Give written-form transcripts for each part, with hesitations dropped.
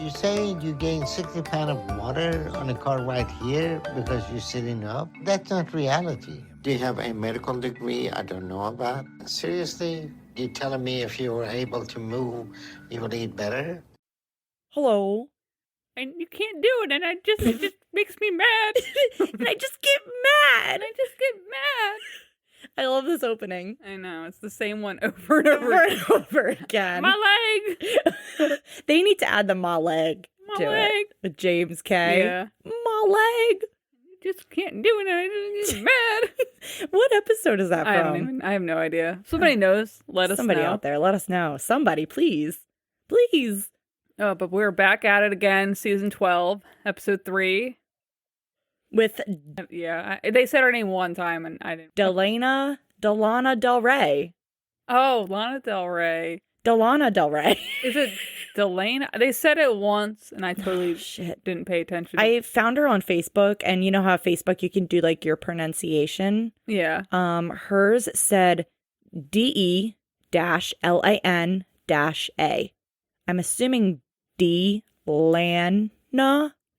you say you gain 60 pounds of water on a car ride here because you're sitting up? That's not reality. Do you have a medical degree I don't know about? Seriously? You telling me if you were able to move, you would eat better? Hello. And you can't do it, and it just makes me mad. And I just get mad. And I just get mad. I love this opening. I know, it's the same one over and over again. My leg! They need to add the my leg My to leg! it with James K. Yeah. My leg! You just can't do it, and I just get mad. What episode is that from? I have no idea. Somebody knows. Let us know. Somebody out there, let us know. Somebody, please. Please. Oh, but we're back at it again, season 12, episode 3. With Yeah, they said her name one time, and I didn't. Delana Del Rey. Oh, Lana Del Rey. Delana Del Rey. Is it Delana? They said it once, and I totally Shit. didn't pay attention. I found her on Facebook, and you know how Facebook you can do like your pronunciation? Yeah. Hers said DE-LAN-A. I'm assuming Delana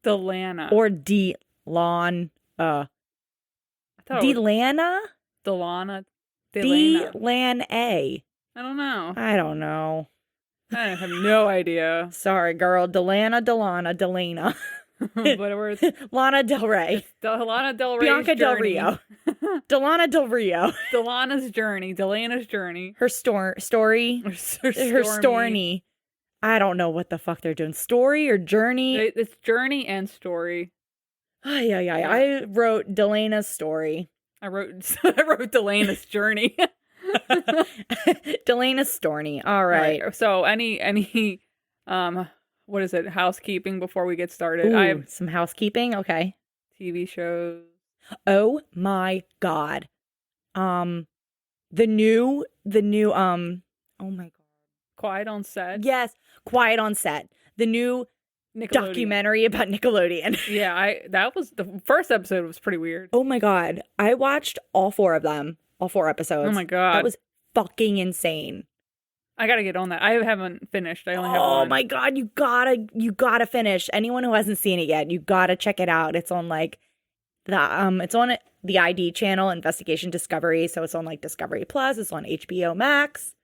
Delana. or Delon. I thought it was Delana? Delana. Delana. I don't know. I don't know. I have no idea. Sorry, girl. Delana. But we're Lana Del Rey. Lana Del Rey's Bianca Del journey. Rio. Delana Del Rio. Delana's journey. Delana's journey. Her story. Her stormy. I don't know what the fuck they're doing. Story or journey? It's journey and story. I wrote Delana's story. I wrote Delana's journey. Delana's story. All right. So any what is it? Housekeeping before we get started. Ooh, I have some housekeeping. Okay. TV shows. Oh my God. The new oh my God. Quiet on Set. Yes, Quiet on Set. The new documentary about Nickelodeon. Yeah, that was the first episode was pretty weird. Oh my God. I watched all 4 of them. All 4 episodes. Oh my God. That was fucking insane. I gotta get on that. I haven't finished. I only have one. Oh my God, you gotta finish. Anyone who hasn't seen it yet, you gotta check it out. It's on like it's on the ID channel, Investigation Discovery. So it's on like Discovery Plus. It's on HBO Max.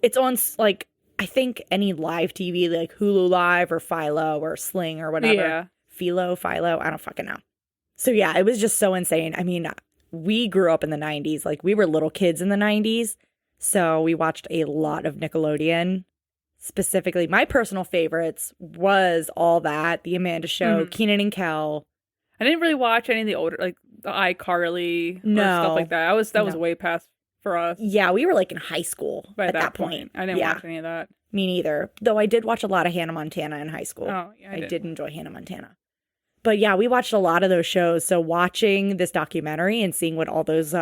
It's on like I think any live TV like Hulu Live or Philo or Sling or whatever. Yeah. Philo, I don't fucking know. So yeah, it was just so insane. I mean, we grew up in the 90s. Like we were little kids in the 90s. So we watched a lot of Nickelodeon. Specifically, my personal favorites was All That, The Amanda Show, Kenan and Kel. I didn't really watch any of the older, like the iCarly or stuff like that. That was way past for us. Yeah, we were like in high school at that point. I didn't watch any of that. Me neither. Though I did watch a lot of Hannah Montana in high school. Oh, yeah, I did enjoy Hannah Montana. But yeah, we watched a lot of those shows. So watching this documentary and seeing what all those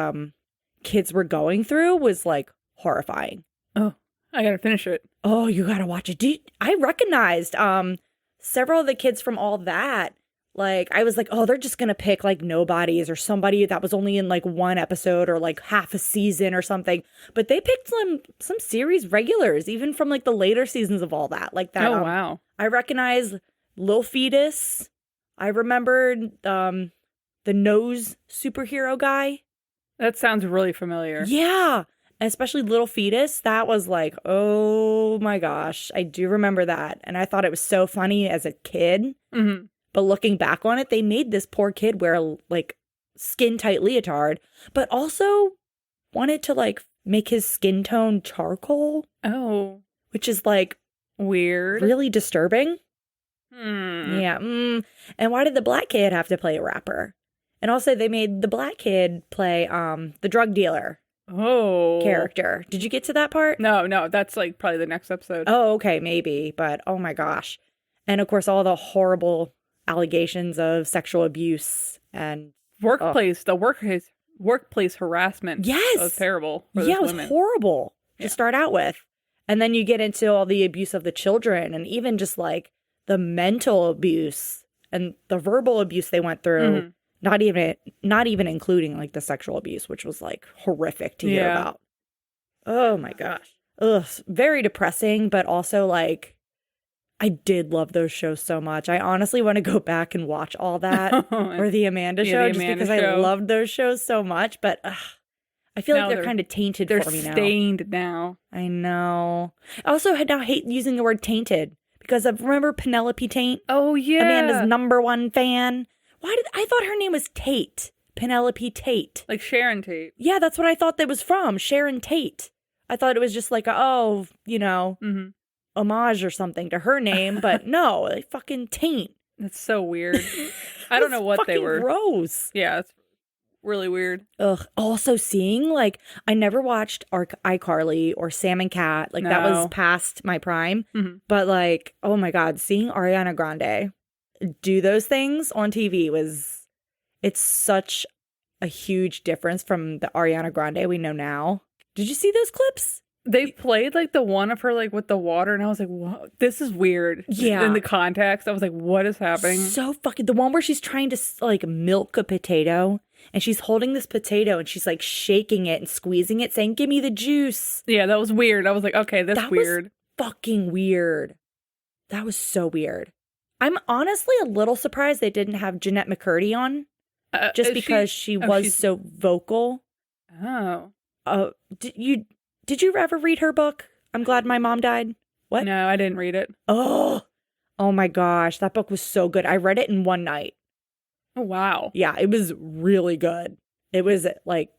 kids were going through was like horrifying. Oh, I gotta finish it. Oh, you gotta watch it. I recognized several of the kids from All That. Like, I was like, oh, they're just gonna pick like nobodies or somebody that was only in like 1 episode or like half a season or something. But they picked some series regulars, even from like the later seasons of All That. Like that. Oh, wow. I recognize Lil Fetus. I remembered the nose superhero guy. That sounds really familiar. Yeah. Especially Little Fetus. That was like, oh my gosh. I do remember that. And I thought it was so funny as a kid. Mm-hmm. But looking back on it, they made this poor kid wear like skin tight leotard, but also wanted to like make his skin tone charcoal. Oh. Which is like weird. Really disturbing. Yeah. And why did the black kid have to play a rapper? And also they made the black kid play the drug dealer. Oh. Character. Did you get to that part? No, that's like probably the next episode. Oh, okay, maybe. But oh my gosh. And of course, all the horrible allegations of sexual abuse and workplace harassment. Yes. That was terrible. For yeah, it was women. horrible to start out with. And then you get into all the abuse of the children and even just like the mental abuse and the verbal abuse they went through. Mm-hmm. Not even including like the sexual abuse, which was like horrific to hear about. Oh my gosh. Ugh, very depressing, but also like I did love those shows so much. I honestly want to go back and watch all that or the Amanda show the just Amanda because show. I loved those shows so much. But I feel like they're kind of tainted for me now. They're stained now. I know. I also now hate using the word tainted because I remember Penelope Taint. Oh, yeah. Amanda's #1 fan. I thought her name was Tate. Penelope Tate. Like Sharon Tate. Yeah, that's what I thought that was from. Sharon Tate. I thought it was just like homage or something to her name, but no, they fucking taint. That's so weird. I don't know what they were. Gross. Yeah, it's really weird. Ugh. Also seeing, I never watched iCarly or Sam and Cat. That was past my prime. Mm-hmm. But oh my God, seeing Ariana Grande do those things on TV it's such a huge difference from the Ariana Grande we know now. Did you see those clips? They played the one of her with the water, and I was like, "What? This is weird." Yeah. In the context, I was like, "What is happening?" So fucking the one where she's trying to milk a potato, and she's holding this potato and she's shaking it and squeezing it, saying, "Give me the juice." Yeah, that was weird. I was like, "Okay, that's weird." Was fucking weird. That was so weird. I'm honestly a little surprised they didn't have Jeanette McCurdy on, just because she was so vocal. Oh. Did you ever read her book? I'm Glad My Mom Died. What? No, I didn't read it. Oh my gosh. That book was so good. I read it in one night. Oh, wow. Yeah, it was really good. It was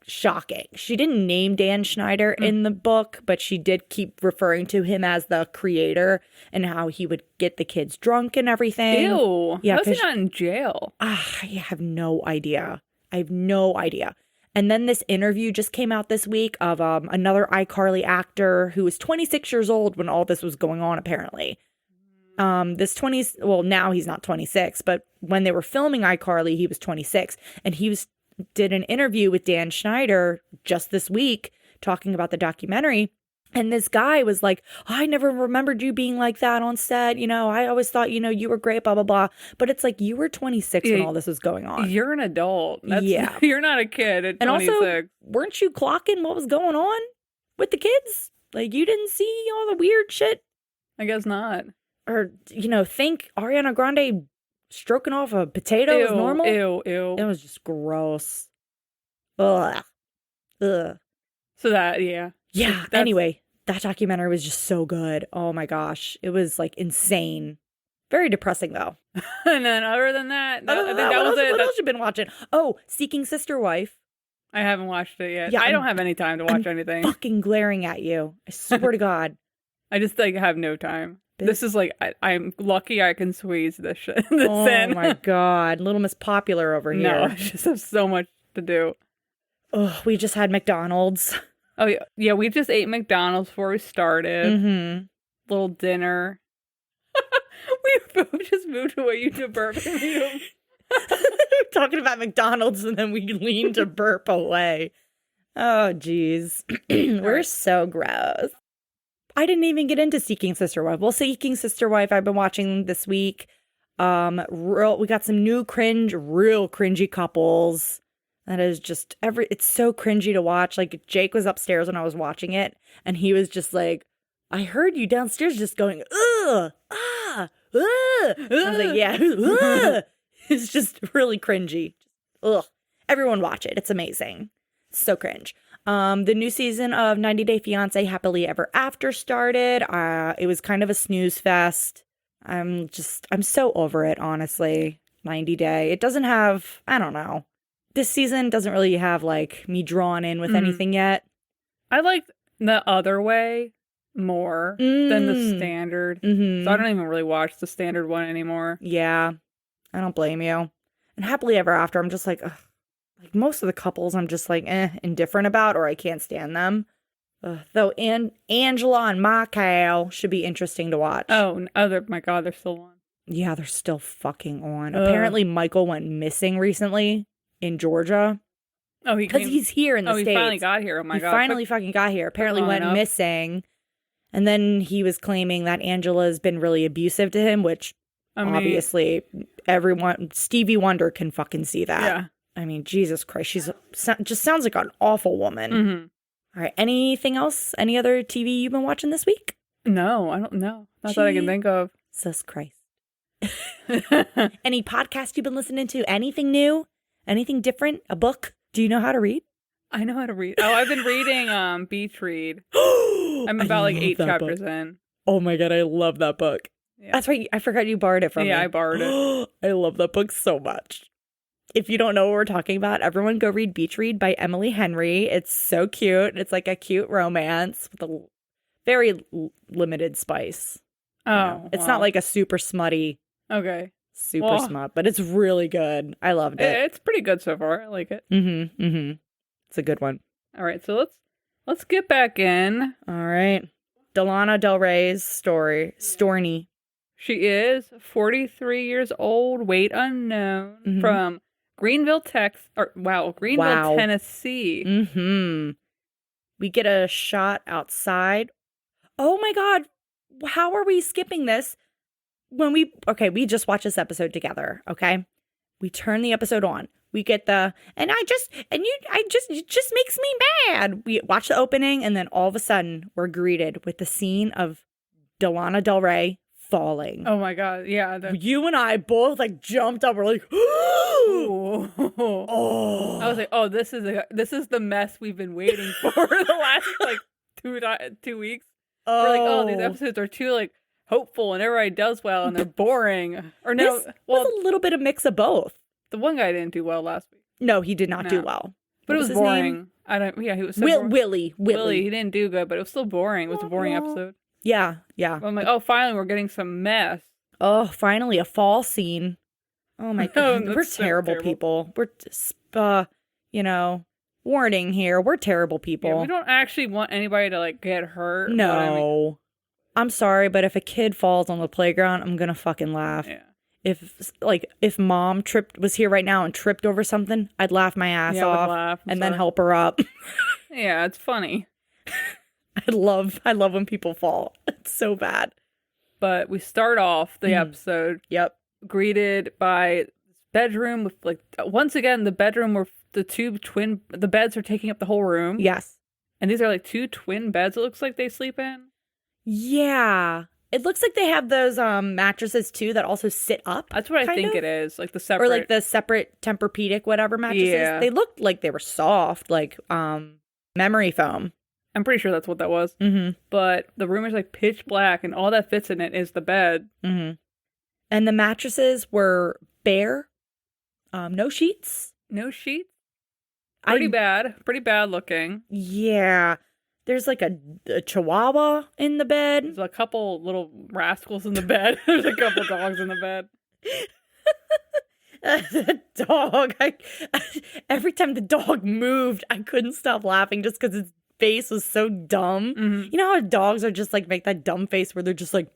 shocking. She didn't name Dan Schneider in the book, but she did keep referring to him as the creator and how he would get the kids drunk and everything. Ew. Yeah, how's he not in jail? I have no idea. And then this interview just came out this week of another iCarly actor who was 26 years old when all this was going on, apparently. Now he's not 26, but when they were filming iCarly, he was 26. And did an interview with Dan Schneider just this week talking about the documentary. And this guy was like, I never remembered you being like that on set. I always thought, you were great, blah, blah, blah. But it's you were 26 when all this was going on. You're an adult. Yeah. You're not a kid at 26. And also, weren't you clocking what was going on with the kids? You didn't see all the weird shit? I guess not. Or, think Ariana Grande stroking off a potato is normal? Ew. It was just gross. Ugh. So that, yeah. Yeah, anyway, that documentary was just so good. Oh my gosh. It was insane. Very depressing though. And then other than that, I think that was it. What else you been watching? Oh, Seeking Sister Wife. I haven't watched it yet. Yeah, I don't have any time to watch anything. Fucking glaring at you. I swear to God. I just have no time. This is I'm lucky I can squeeze this shit. Oh in. My God. Little Miss Popular over here. No, I just have so much to do. Oh, we just had McDonald's. Oh, yeah. We just ate McDonald's before we started. Mm-hmm. Little dinner. We both just moved away to burp. Talking about McDonald's and then we lean to burp away. Oh, geez. We're so gross. I didn't even get into Seeking Sister Wife. Well, Seeking Sister Wife I've been watching this week. We got some new real cringy couples. That is just it's so cringy to watch. Jake was upstairs when I was watching it, and he was just like, I heard you downstairs just going, ugh, ah, ugh. I was like, yeah, ugh. It's just really cringy. Ugh. Everyone watch it. It's amazing. It's so cringe. The new season of 90 Day Fiancé Happily Ever After started. It was kind of a snooze fest. I'm so over it, honestly. 90 Day. It doesn't have, I don't know. This season doesn't really have me drawn in with anything yet. I like the other way more than the standard. Mm-hmm. So I don't even really watch the standard one anymore. Yeah. I don't blame you. And Happily Ever After, I'm just ugh. Most of the couples I'm just indifferent about, or I can't stand them. Though Angela and Michael should be interesting to watch. Oh my God, they're still on. Yeah, they're still fucking on. Apparently Michael went missing recently in Georgia. Oh, because he's here in the States. He finally got here. Oh my God. He finally fucking got here. Apparently went missing. And then he was claiming that Angela's been really abusive to him, which obviously Stevie Wonder can fucking see that. Yeah. I mean, Jesus Christ, she's just sounds like an awful woman. Mm-hmm. All right, anything else? Any other TV you've been watching this week? No, I don't know. Not that I can think of. Jesus Christ. Any podcast you've been listening to? Anything new? Anything different? A book? Do you know how to read? I know how to read. Oh, I've been reading Beach Read. I'm about like 8 chapters in. Oh my God, I love that book. Yeah. That's right. I forgot you borrowed it from me. Yeah, I borrowed it. I love that book so much. If you don't know what we're talking about, everyone go read Beach Read by Emily Henry. It's so cute. It's like a cute romance with a very limited spice. Oh, you know? It's not like a super smutty. Okay. Super smut, but it's really good. I loved it. It's pretty good so far. I like it. Mm-hmm. Mm-hmm. It's a good one. All right, so let's get back in. All right. Delana Del Rey's Storny. She is 43 years old, weight unknown, from Greenville, Tennessee. Mm-hmm. We get a shot outside. Oh my God. How are we skipping this? We just watched this episode together, okay? We turn the episode on. We get it just makes me mad. We watch the opening, and then all of a sudden we're greeted with the scene of Delana Del Rey falling. Oh my God, yeah. You and I both like jumped up. We're like, oh. I was like, oh, this is the mess we've been waiting for the last like 2 weeks. Oh. We're like, oh, these episodes are too like hopeful and everybody does well and they're boring. Or no, this was a little bit of mix of both. The one guy didn't do well last week. No, he did not do well. But it was boring. He was so boring. Willie. He didn't do good, but it was still boring. It was a boring episode. Yeah. I'm like, oh, finally we're getting some mess. Oh, finally a fall scene. Oh my God. We're so terrible people. We're just, warning here. We're terrible people. Yeah, we don't actually want anybody to like get hurt. No. I'm sorry, but if a kid falls on the playground, I'm going to fucking laugh. Yeah. If mom was here right now and tripped over something, I'd laugh my ass off then help her up. Yeah, it's funny. I love when people fall. It's so bad. But we start off the episode. Yep. Greeted by bedroom with like once again the bedroom where the beds are taking up the whole room. Yes. And these are like 2 twin beds. It looks like they sleep in. Yeah. It looks like they have those mattresses too that also sit up. That's what I think it is. Like the separate. Or like the separate Tempur-Pedic whatever mattresses. Yeah. They looked like they were soft, like memory foam. I'm pretty sure that's what that was. Mm-hmm. But the room is like pitch black and all that fits in it is the bed. Mm-hmm. And the mattresses were bare. No sheets. No sheets? Pretty bad looking. Yeah. There's like a chihuahua in the bed. There's a couple little rascals in the bed. There's a couple dogs in the bed. The dog. Every time the dog moved, I couldn't stop laughing just because its face was so dumb. Mm-hmm. You know how dogs are just like make that dumb face where they're just like.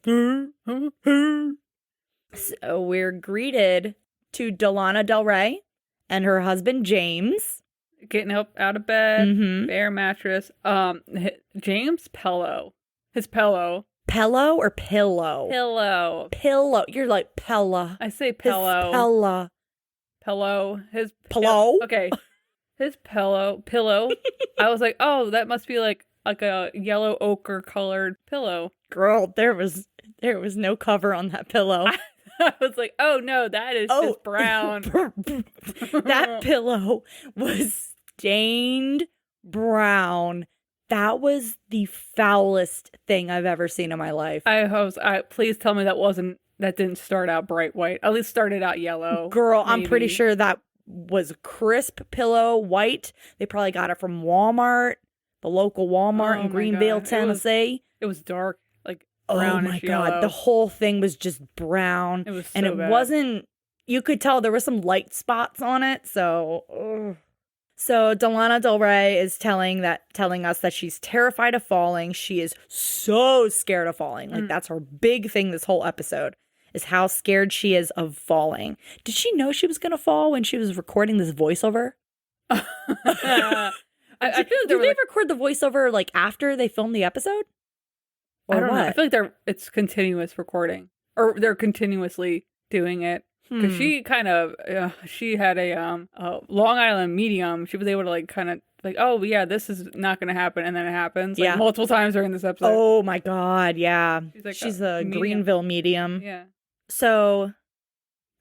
So we're greeted to Delana Del Rey and her husband James. Getting up out of bed, bare mattress. James' pillow. His pillow. Pillow or pillow? Pillow. Pillow. You're like Pella. I say pillow. His Pella. Pillow. His pillow. Okay. His pillow. I was like, oh, that must be like a yellow ochre colored pillow. Girl, there was no cover on that pillow. I was like, oh no, that is just brown. That pillow was stained brown. That was the foulest thing I've ever seen in my life. Please tell me that didn't start out bright white. At least started out yellow. Girl, maybe. I'm pretty sure that was crisp pillow white. They probably got it from Walmart, the local Walmart in Greenville, Tennessee. It was dark. Oh my God, the whole thing was just brown. It was so and it bad. wasn't, you could tell there were some light spots on it. So Delana Del Rey is telling us that she's terrified of falling. She is so scared of falling. Like that's her big thing this whole episode is how scared she is of falling. Did she know she was going to fall when she was recording this voiceover? I feel like did they record the voiceover like after they filmed the episode? Or I don't know. what? I feel like it's continuous recording, or they're continuously doing it because she kind of she had a Long Island medium. She was able to like kind of Like, oh yeah, this is not gonna happen, and then it happens like Yeah. multiple times during this episode. Oh my God, yeah. She's like She's a a medium. Greenville medium. Yeah. So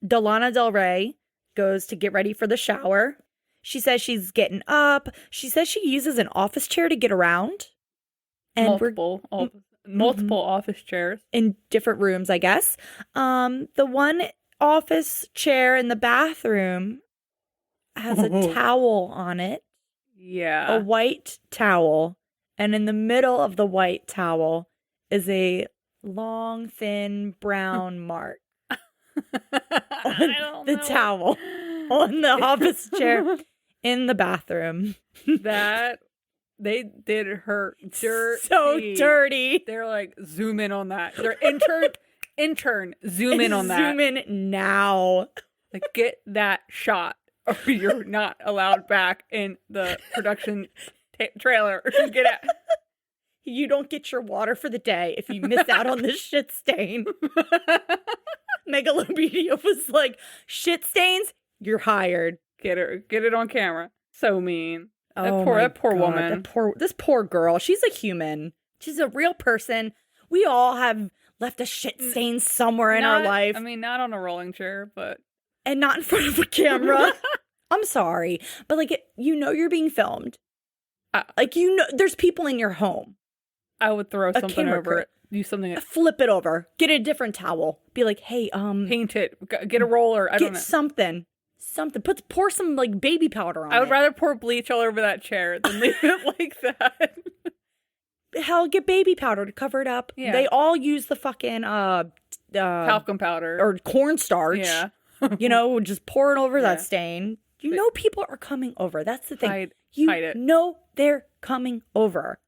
Delana Del Rey goes to get ready for the shower. She says she's getting up. She says she uses an office chair to get around. And we're multiple office chairs. in different rooms, I guess. The one office chair in the bathroom has a towel on it, Yeah. a white towel. And in the middle of the white towel is a long, thin brown mark on the towel on the office chair in the bathroom. That they did her dirty. So dirty. They're like, zoom in on that. Their intern, zoom in on that. Zoom in now. Like, get that shot, or you're not allowed back in the production trailer. Get out. You don't get your water for the day if you miss out on this shit stain. Megalopedia was like, shit stains, you're hired. Get it on camera. So mean. That Oh poor my woman. This poor girl. She's a human. She's a real person. We all have left a shit stain somewhere in our life. I mean, not on a rolling chair, but And not in front of a camera. I'm sorry. But like, you're being filmed. Like, there's people in your home. I would throw something camera over crew. it. Do something. Flip it over. Get a different towel. Be like, hey, Paint it. Get a roller. I don't know. get something. Pour some like baby powder on it. I would rather pour bleach all over that chair than leave it like that. Hell, get baby powder to cover it up. Yeah. They all use the fucking Talcum powder or cornstarch. Yeah. Just pour it over that Yeah. stain. You know people are coming over. That's the thing. Hide it. know they're coming over.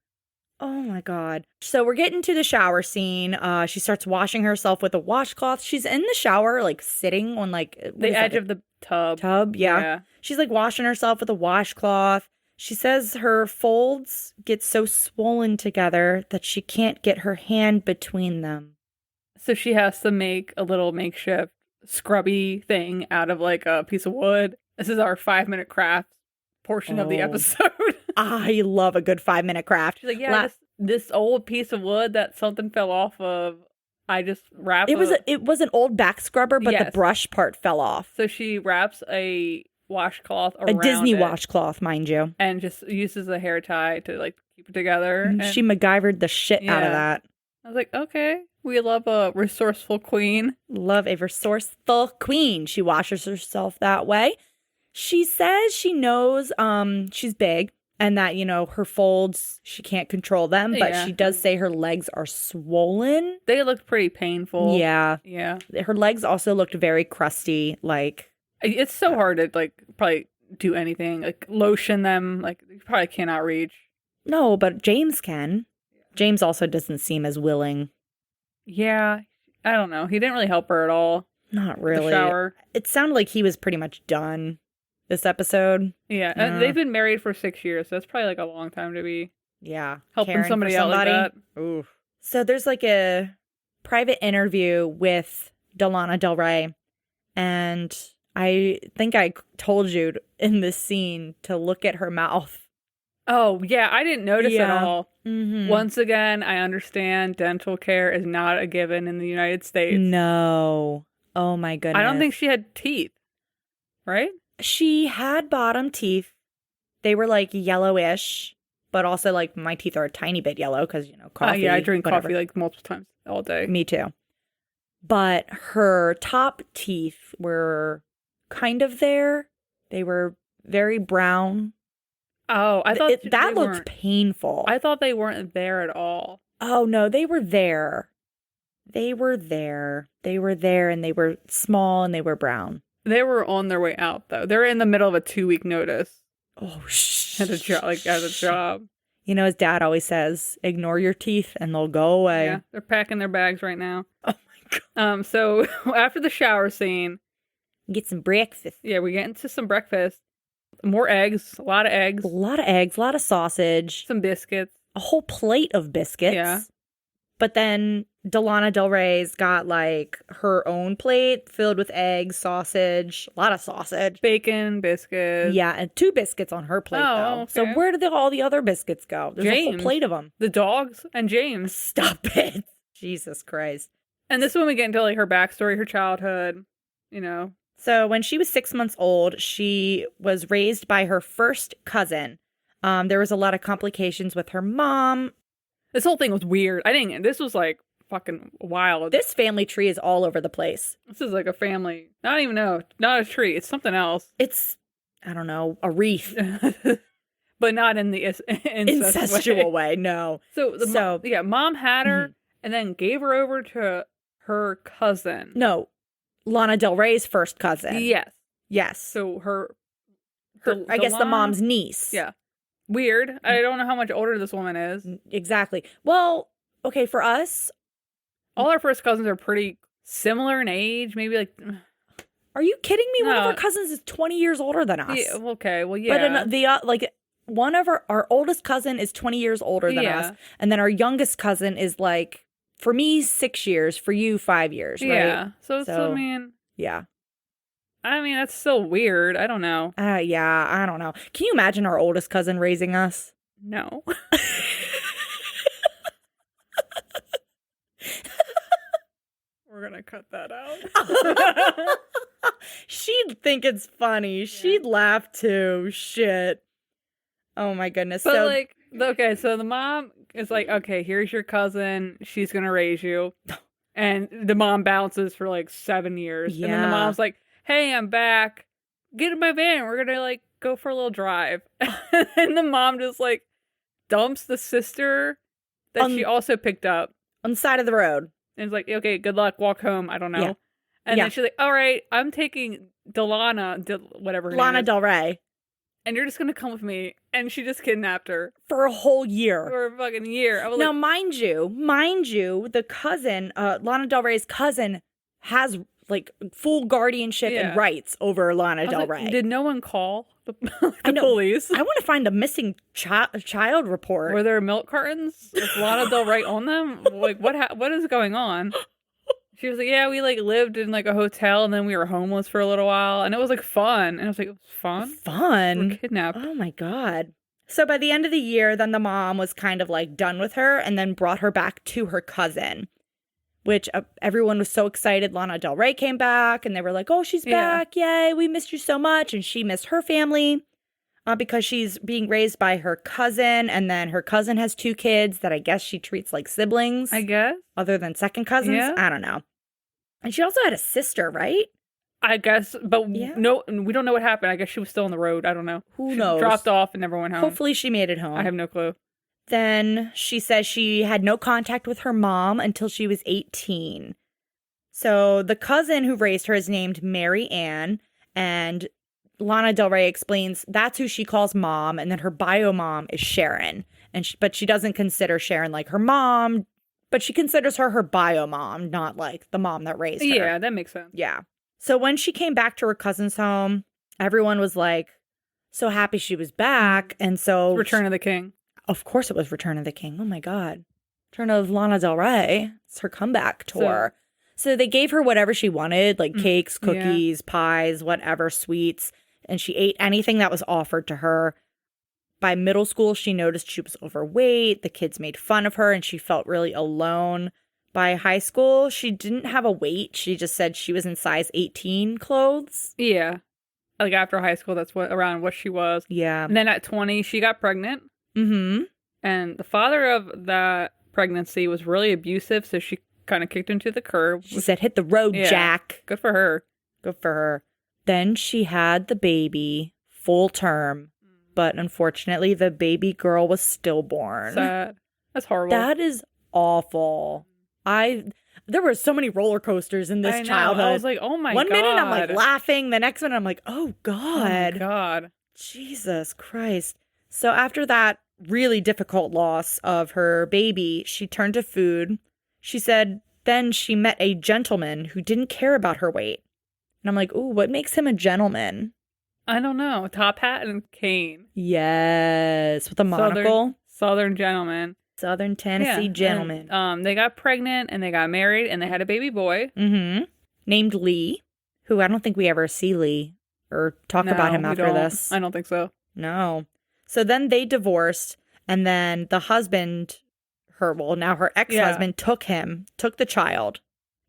Oh my God. So we're getting to the shower scene. She starts washing herself with a washcloth. She's in the shower, like sitting on like The edge of the tub. Yeah. She's like washing herself with a washcloth. She says her folds get so swollen together that she can't get her hand between them. So she has to make a little makeshift scrubby thing out of like a piece of wood. This is our 5-minute craft portion of the Oh. episode. I love a good 5-minute craft. She's like, yeah, this old piece of wood that something fell off of, I just wrapped It was an old back scrubber, but the Yes. brush part fell off. So she wraps a washcloth around A Disney it washcloth, mind you. and just uses a hair tie to like keep it together. And She MacGyvered the shit out of Yeah. that. I was like, okay, we love a resourceful queen. Love a resourceful queen. She washes herself that way. She says she knows she's big and that, her folds, she can't control them, but Yeah. she does say her legs are swollen. They looked pretty painful. Yeah. Yeah. Her legs also looked very crusty, like It's so hard to like probably do anything, like lotion them. Like you probably cannot reach. no, but James can. James also doesn't seem as willing. Yeah. I don't know. He didn't really help her at all. Not The really. shower. It sounded like he was pretty much done this episode. Yeah. Yeah. And they've been married for 6 years, so it's probably like a long time to be Yeah. helping caring for somebody out like that. Oof. So there's like a private interview with Delana Del Rey. And I think I told you in this scene to look at her mouth. Oh, yeah. I didn't notice at Yeah. all. Mm-hmm. Once again, I understand dental care is not a given in the United States. No. Oh my goodness. I don't think she had teeth, right? she had bottom teeth. They were like yellowish, but also like my teeth are a tiny bit yellow because, coffee. Yeah, I drink whatever. coffee like multiple times all day. Me too. But her top teeth were kind of there. They were very brown. Oh, I thought that they looked weren't. painful. I thought they weren't there at all. Oh, no, they were there. They were there. They were there and they were small and they were brown. They were on their way out though. They were in the middle of a 2-week notice Oh, shh. at a job. His dad always says, ignore your teeth and they'll go away. Yeah, they're packing their bags right now. Oh my God. So after the shower scene, Get some breakfast. yeah, we get into some breakfast. More eggs, a lot of eggs, A lot of eggs, a lot of sausage, some biscuits. a whole plate of biscuits. Yeah. But then Delana Del Rey's got like her own plate filled with eggs, sausage, a lot of sausage. Bacon, biscuits. Yeah, and 2 biscuits on her plate, though. Okay. So where did all the other biscuits go? There's a whole plate of them. The dogs and James. Stop it. Jesus Christ. And this is when we get into like her backstory, her childhood, you know. So when she was 6 months old, she was raised by her first cousin. There was a lot of complications with her mom. This whole thing was weird. This was like fucking wild. This family tree is all over the place. This is like a family. Not a tree. It's something else. It's, I don't know, a wreath. But not in the incestual way, no. So mom had her and then gave her over to her cousin. No, Lana Del Rey's first cousin. Yes. So I guess the mom's niece. Yeah. Weird. I don't know how much older this woman is. Exactly. Well, okay, for us, all our first cousins are pretty similar in age. Maybe like. Are you kidding me? No. One of our cousins is 20 years older than us. Yeah, okay, well, yeah. But one of our oldest cousin is 20 years older than us, and then our youngest cousin is like, for me, 6 years. For you, 5 years. Right? Yeah. So I mean. Yeah. I mean, that's still weird. I don't know. Yeah, I don't know. Can you imagine our oldest cousin raising us? No. We're going to cut that out. She'd think it's funny. Yeah. She'd laugh too. Shit. Oh my goodness. But so the mom is like, okay, here's your cousin. She's going to raise you. And the mom bounces for like 7 years. Yeah. And then the mom's like, hey, I'm back. Get in my van. We're going to like go for a little drive. And the mom just like dumps the sister that she also picked up on the side of the road. And it's like, okay, good luck. Walk home. I don't know. Yeah. And then she's like, all right, I'm taking Lana Del Rey. And you're just going to come with me. And she just kidnapped her. For a whole year. For a fucking year. Now, mind you, the cousin, Lana Del Rey's cousin, has like full guardianship and rights over Lana Del Rey. Did no one call the police? I want to find a missing child report. Were there milk cartons with Lana Del Rey on them? Like, what is going on? She was like, yeah, we like lived in like a hotel and then we were homeless for a little while and it was like fun. And I was like, it was fun? Fun? We were kidnapped. Oh my God. So by the end of the year, then the mom was kind of like done with her and then brought her back to her cousin, which everyone was so excited. Lana Del Rey came back and they were like, oh, she's back. Yay, we missed you so much. And she missed her family because she's being raised by her cousin. And then her cousin has 2 kids that I guess she treats like siblings. I guess. Other than second cousins. Yeah. I don't know. And she also had a sister, right? I guess, but no, we don't know what happened. I guess she was still on the road. I don't know. Who knows? Dropped off and never went home. Hopefully she made it home. I have no clue. Then she says she had no contact with her mom until she was 18. So the cousin who raised her is named Mary Ann, and Lana Del Rey explains that's who she calls mom, and then her bio mom is Sharon. But she doesn't consider Sharon like her mom, but she considers her bio mom, not like the mom that raised her. Yeah, that makes sense. Yeah. So when she came back to her cousin's home, everyone was like so happy she was back. And so Return of the King. Of course it was Return of the King. Oh my God. Return of Lana Del Rey. It's her comeback tour. So they gave her whatever she wanted, like cakes, cookies, pies, whatever, sweets. And she ate anything that was offered to her. By middle school, she noticed she was overweight. The kids made fun of her and she felt really alone. By high school, she didn't have a weight. She just said she was in size 18 clothes. Yeah. Like after high school, that's around what she was. Yeah. And then at 20, she got pregnant. Mm-hmm. And the father of that pregnancy was really abusive, so she kind of kicked him to the curb. She said, hit the road, Jack. Good for her. Good for her. Then she had the baby full term. But unfortunately, the baby girl was stillborn. Sad. That's horrible. That is awful. There were so many roller coasters in this childhood. I was like, oh my God. One minute I'm like laughing. The next minute I'm like, oh God. Oh my God. Jesus Christ. So after that really difficult loss of her baby, she turned to food. She said then she met a gentleman who didn't care about her weight. And I'm like, ooh, what makes him a gentleman? I don't know. Top hat and cane. Yes. With a monocle. Southern gentleman. Southern Tennessee gentleman. And, they got pregnant and they got married and they had a baby boy. Mm-hmm. Named Lee, who I don't think we ever see Lee or talk about him after this. I don't think so. No. So then they divorced, and then the husband, her ex-husband, took the child,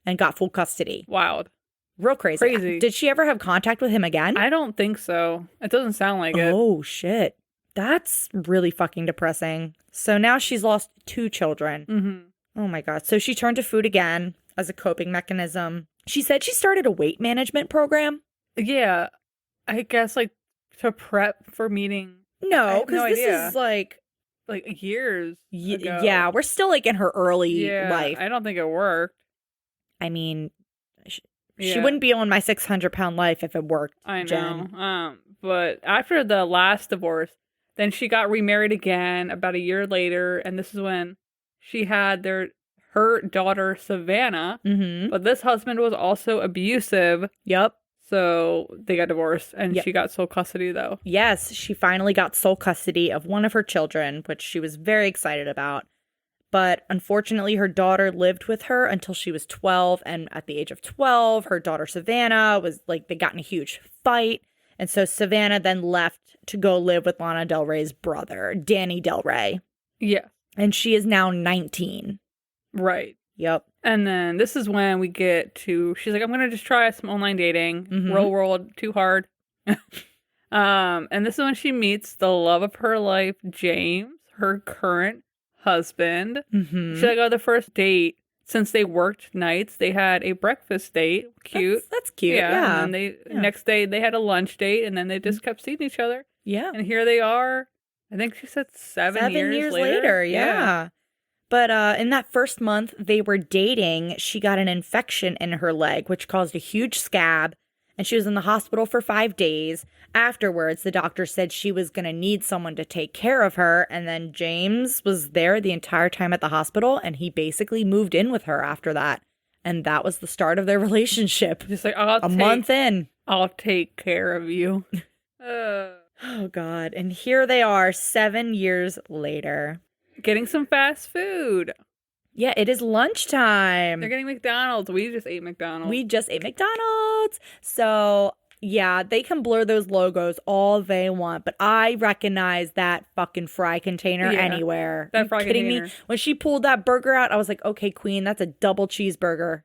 and got full custody. Wild. Real crazy. Did she ever have contact with him again? I don't think so. It doesn't sound like it. Oh, shit. That's really fucking depressing. So now she's lost 2 children. Mm-hmm. Oh my God. So she turned to food again as a coping mechanism. She said she started a weight management program. Yeah. I guess like to prep for meeting. No, because this is like years ago. Yeah, we're still like in her early life. I don't think it worked. I mean, she wouldn't be on my 600-pound life if it worked. I know. Jen. But after the last divorce, then she got remarried again about a year later, and this is when she had her daughter Savannah. Mm-hmm. But this husband was also abusive. Yep. So they got divorced, and she got sole custody, though. Yes, she finally got sole custody of one of her children, which she was very excited about. But unfortunately, her daughter lived with her until she was 12. And at the age of 12, her daughter Savannah was they got in a huge fight. And so Savannah then left to go live with Lana Del Rey's brother, Danny Del Rey. Yeah. And she is now 19. Right. Yep. And then this is when we get to, she's like, I'm going to just try some online dating. Mm-hmm. Real world, too hard. And this is when she meets the love of her life, James, her current husband. Mm-hmm. She's like, the first date, since they worked nights, they had a breakfast date. Cute. That's cute. Yeah. And then next day they had a lunch date, and then they just kept seeing each other. Yeah. And here they are. I think she said 7 years later. Yeah. But in that first month they were dating, she got an infection in her leg, which caused a huge scab, and she was in the hospital for 5 days. Afterwards, the doctor said she was going to need someone to take care of her, and then James was there the entire time at the hospital, and he basically moved in with her after that. And that was the start of their relationship. Just like, month in. I'll take care of you. Oh, God. And here they are 7 years later. Getting some fast food. Yeah, it is lunchtime. They're getting McDonald's. We just ate McDonald's. So, yeah, they can blur those logos all they want, but I recognize that fucking fry container anywhere. That fry kidding container. me? When she pulled that burger out, I was like, okay, queen, that's a double cheeseburger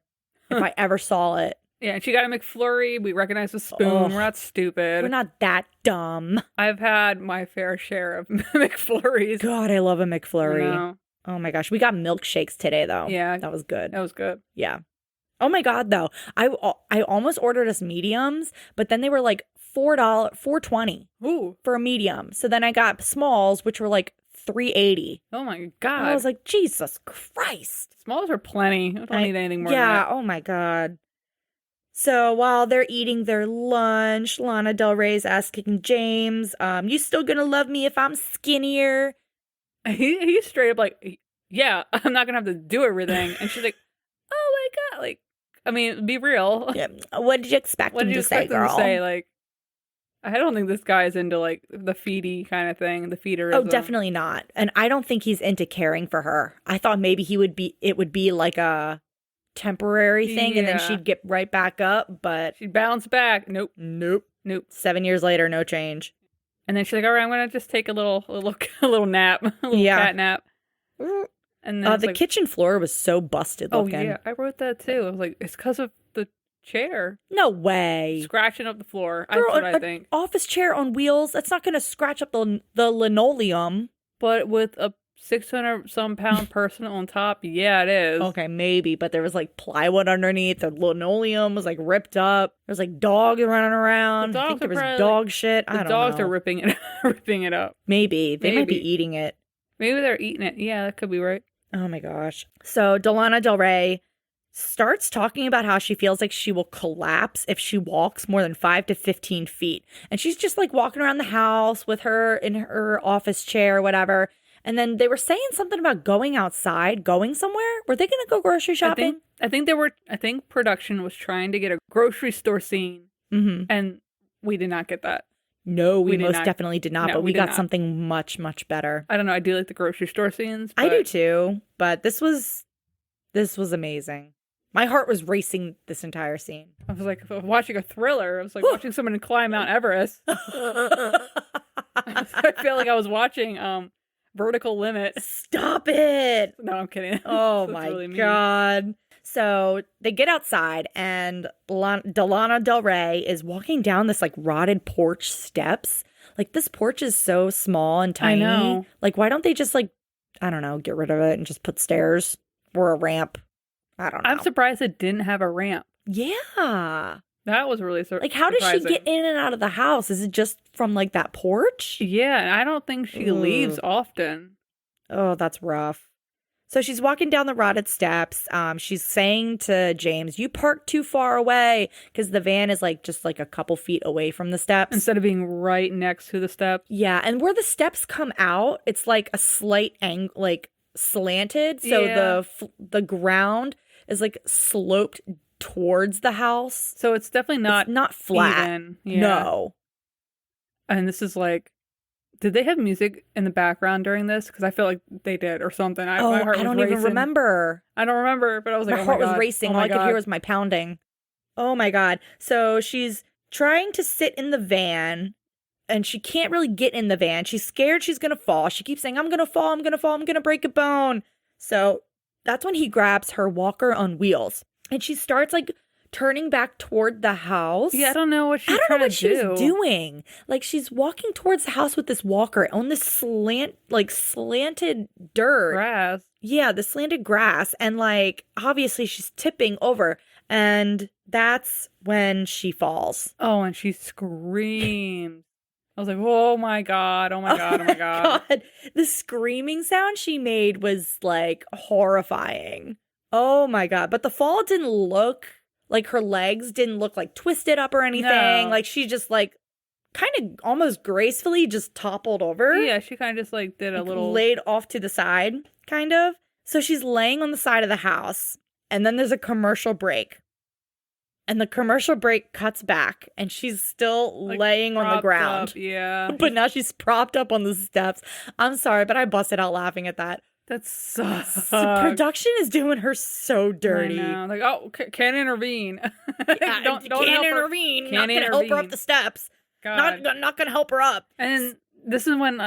if I ever saw it. Yeah, and she got a McFlurry. We recognize the spoon. We're not stupid. We're not that dumb. I've had my fair share of McFlurries. God, I love a McFlurry. No. Oh my gosh. We got milkshakes today, though. Yeah. That was good. That was good. Yeah. Oh my God, though. I almost ordered us mediums, but then they were like $4.20 for a medium. So then I got smalls, which were like $3.80. Oh my God. And I was like, Jesus Christ. Smalls are plenty. I don't need anything more than Yeah, that. oh my God. So while they're eating their lunch, Lana Del Rey's asking James, you still gonna love me if I'm skinnier? He's straight up like, yeah, I'm not gonna have to do everything. And she's like, oh my God. Like, I mean, be real. Yeah. What did you expect him to say, girl? Like, I don't think this guy is into like the feedy kind of thing, the feederism. Oh, definitely not. And I don't think he's into caring for her. I thought maybe it would be like a temporary thing and then she'd get right back up, but she'd bounce back. Nope. 7 years later, no change. And then she's like, all right, I'm gonna just take a little nap, a little cat nap. And then the kitchen floor was so busted looking. Oh yeah, I wrote that too. I was like, it's because of the chair. No way. Scratching up the floor. Girl, That's what I think. Office chair on wheels, that's not gonna scratch up the linoleum. But with a 600-some pound person on top, yeah, it is. Okay, maybe, but there was like plywood underneath. The linoleum was like ripped up. There's like dogs running around. I think there was dog shit. I don't know. The dogs are ripping it up. Maybe. They might be eating it. Maybe they're eating it. Yeah, that could be right. Oh my gosh. So Delana Del Rey starts talking about how she feels like she will collapse if she walks more than 5 to 15 feet. And she's just like walking around the house with her in her office chair or whatever. And then they were saying something about going outside, going somewhere. Were they going to go grocery shopping? I think production was trying to get a grocery store scene. Mm-hmm. And we did not get that. No, we did most not. definitely did not, No, but we we did got not. something much, much better. I don't know. I do like the grocery store scenes. I do but too, but this was amazing. My heart was racing this entire scene. I was like watching a thriller. I was like watching someone climb Mount Everest. I feel like I was watching Vertical Limit. Stop it. No, I'm kidding. Oh That's my really mean. God. So they get outside and Delana Del Rey is walking down this like rotted porch steps. Like this porch is so small and tiny. I know. Like why don't they just like, I don't know, get rid of it and just put stairs or a ramp? I don't know. I'm surprised it didn't have a ramp. Yeah. That was really Like how does she surprising. get in and out of the house? Is it just from like that porch? Yeah, and I don't think she leaves often. Oh, that's rough. So she's walking down the rotted steps. She's saying to James, "You parked too far away," because the van is like just like a couple feet away from the steps. Instead of being right next to the steps. Yeah, and where the steps come out, it's like a slight angle, like slanted. So Yeah. the ground is like sloped towards the house. So it's definitely It's not flat. even. Yeah. No. And this is like, did they have music in the background during this? Because I feel like they did or something. My heart was I don't even racing. remember. I don't remember, but I was like, My oh heart my was God. racing. Oh All my I could God. hear was my pounding. Oh my God. So she's trying to sit in the van and she can't really get in the van. She's scared she's going to fall. She keeps saying, I'm going to fall. I'm going to fall. I'm going to break a bone. So that's when he grabs her walker on wheels and she starts like turning back toward the house. Yeah, I don't know what she's I don't know trying what to she do. was doing. Like she's walking towards the house with this walker on this slanted dirt. Grass. Yeah, the slanted grass. And like, obviously she's tipping over. And that's when she falls. Oh, and she screams. I was like, oh my God. Oh my God. Oh my God. God. The screaming sound she made was like horrifying. Oh my God. But the fall didn't look like her legs didn't look like twisted up or anything. No. Like she just like kind of almost gracefully just toppled over. Yeah, she kind of just like did a Like, little. laid off to the side, kind of. So she's laying on the side of the house, and then there's a commercial break. And the commercial break cuts back, and she's still like, laying on the propped ground. up, yeah. But now she's propped up on the steps. I'm sorry, but I busted out laughing at that. That sucks. The production is doing her so dirty. I know. Like, oh, can't intervene. Don't help her. intervene. Can't Not gonna help her intervene. up the steps. God. Not gonna help her up. And this is when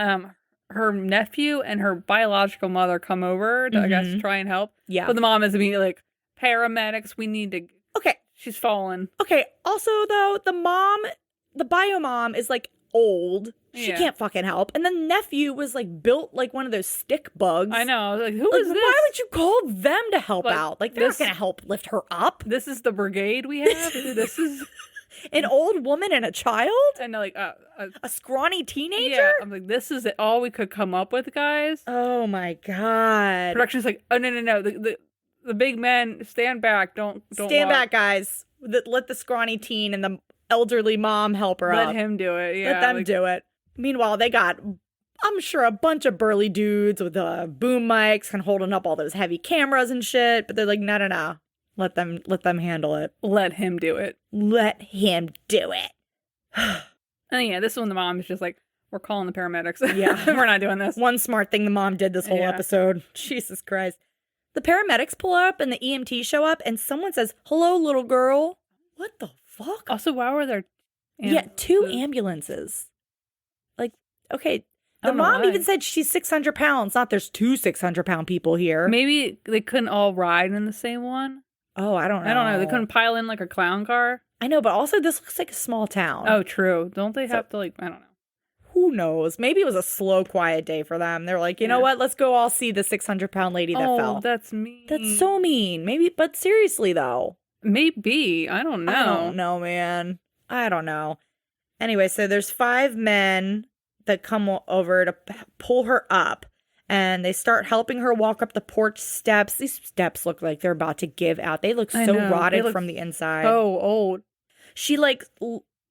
her nephew and her biological mother come over to, I guess, try and help. Yeah. But the mom is immediately like, paramedics, we need to. Okay. She's fallen. Okay. Also, though, the bio mom is like old. She Yeah. can't fucking help. And the nephew was like built like one of those stick bugs. I know. I was like, who Like, is this? why would you call them to help Like, out? Like, they're this- not gonna help lift her up. This is the brigade we have. This is. An old woman and a child? And like, A scrawny teenager? yeah. I'm like, this is all we could come up with, guys. Oh my God. Production's like, oh no. The big men stand back. Don't Stand walk. back, guys. Let the scrawny teen and the elderly mom help her up. Let him do it. Yeah. Let them like, do it. Meanwhile, they got, I'm sure, a bunch of burly dudes with boom mics and holding up all those heavy cameras and shit. But they're like, no. Let them handle it. Let him do it. Let him do it. And yeah, this is when the mom is just like, we're calling the paramedics. Yeah. We're not doing this. One smart thing the mom did this whole Yeah. episode. Jesus Christ. The paramedics pull up and the EMT show up and someone says, hello, little girl. What the fuck? Also, why were there? Yeah, 2 ambulances. Like, okay. I The don't know mom why. even said she's 600 pounds. Not there's 2 600-pound people here. Maybe they couldn't all ride in the same one. Oh, I don't know. I don't know. They couldn't pile in like a clown car. I know, but also this looks like a small town. Oh, true. Don't they have to like? I don't know. Who knows? Maybe it was a slow, quiet day for them. They're like, you know Yeah. what? Let's go all see the 600-pound lady that Oh, fell. that's mean. That's so mean. Maybe, but seriously though. Maybe. I don't know. I don't know, man. I don't know. Anyway, so there's 5 men that come over to pull her up, and they start helping her walk up the porch steps. These steps look like they're about to give out. They look I so know. They rotted look from the inside. Oh, old. She like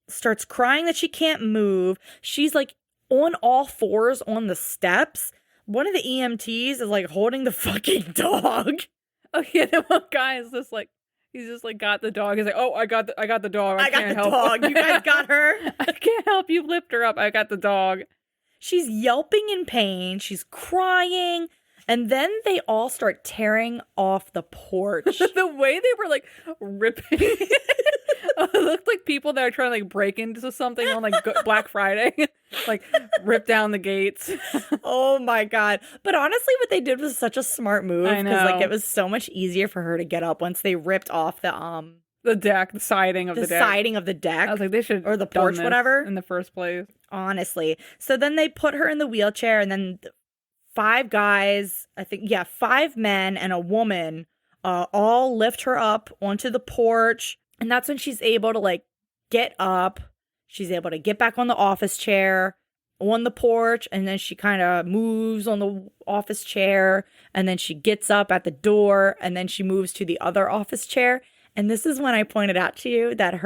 starts crying that she can't move. She's like on all fours on the steps. One of the EMTs is like holding the fucking dog. Oh yeah, the one guy is just like He's just like got the dog. He's like, oh, I got the dog. I got can't the help dog. You guys got her. I can't help you lift her up. I got the dog. She's yelping in pain. She's crying. And then they all start tearing off the porch. The way they were like ripping. It looked like people that are trying to like break into something on like Black Friday. Like rip down the gates. Oh my God. But honestly, what they did was such a smart move. I know. Because like it was so much easier for her to get up once they ripped off the deck, the siding of the deck. siding of the deck. I was like, they should or the done porch, this whatever. in the first place. Honestly. So then they put her in the wheelchair, and then 5 guys, I think, 5 men and a woman all lift her up onto the porch. And that's when she's able to like get up. She's able to get back on the office chair on the porch. And then she kind of moves on the office chair. And then she gets up at the door. And then she moves to the other office chair. And this is when I pointed out to you that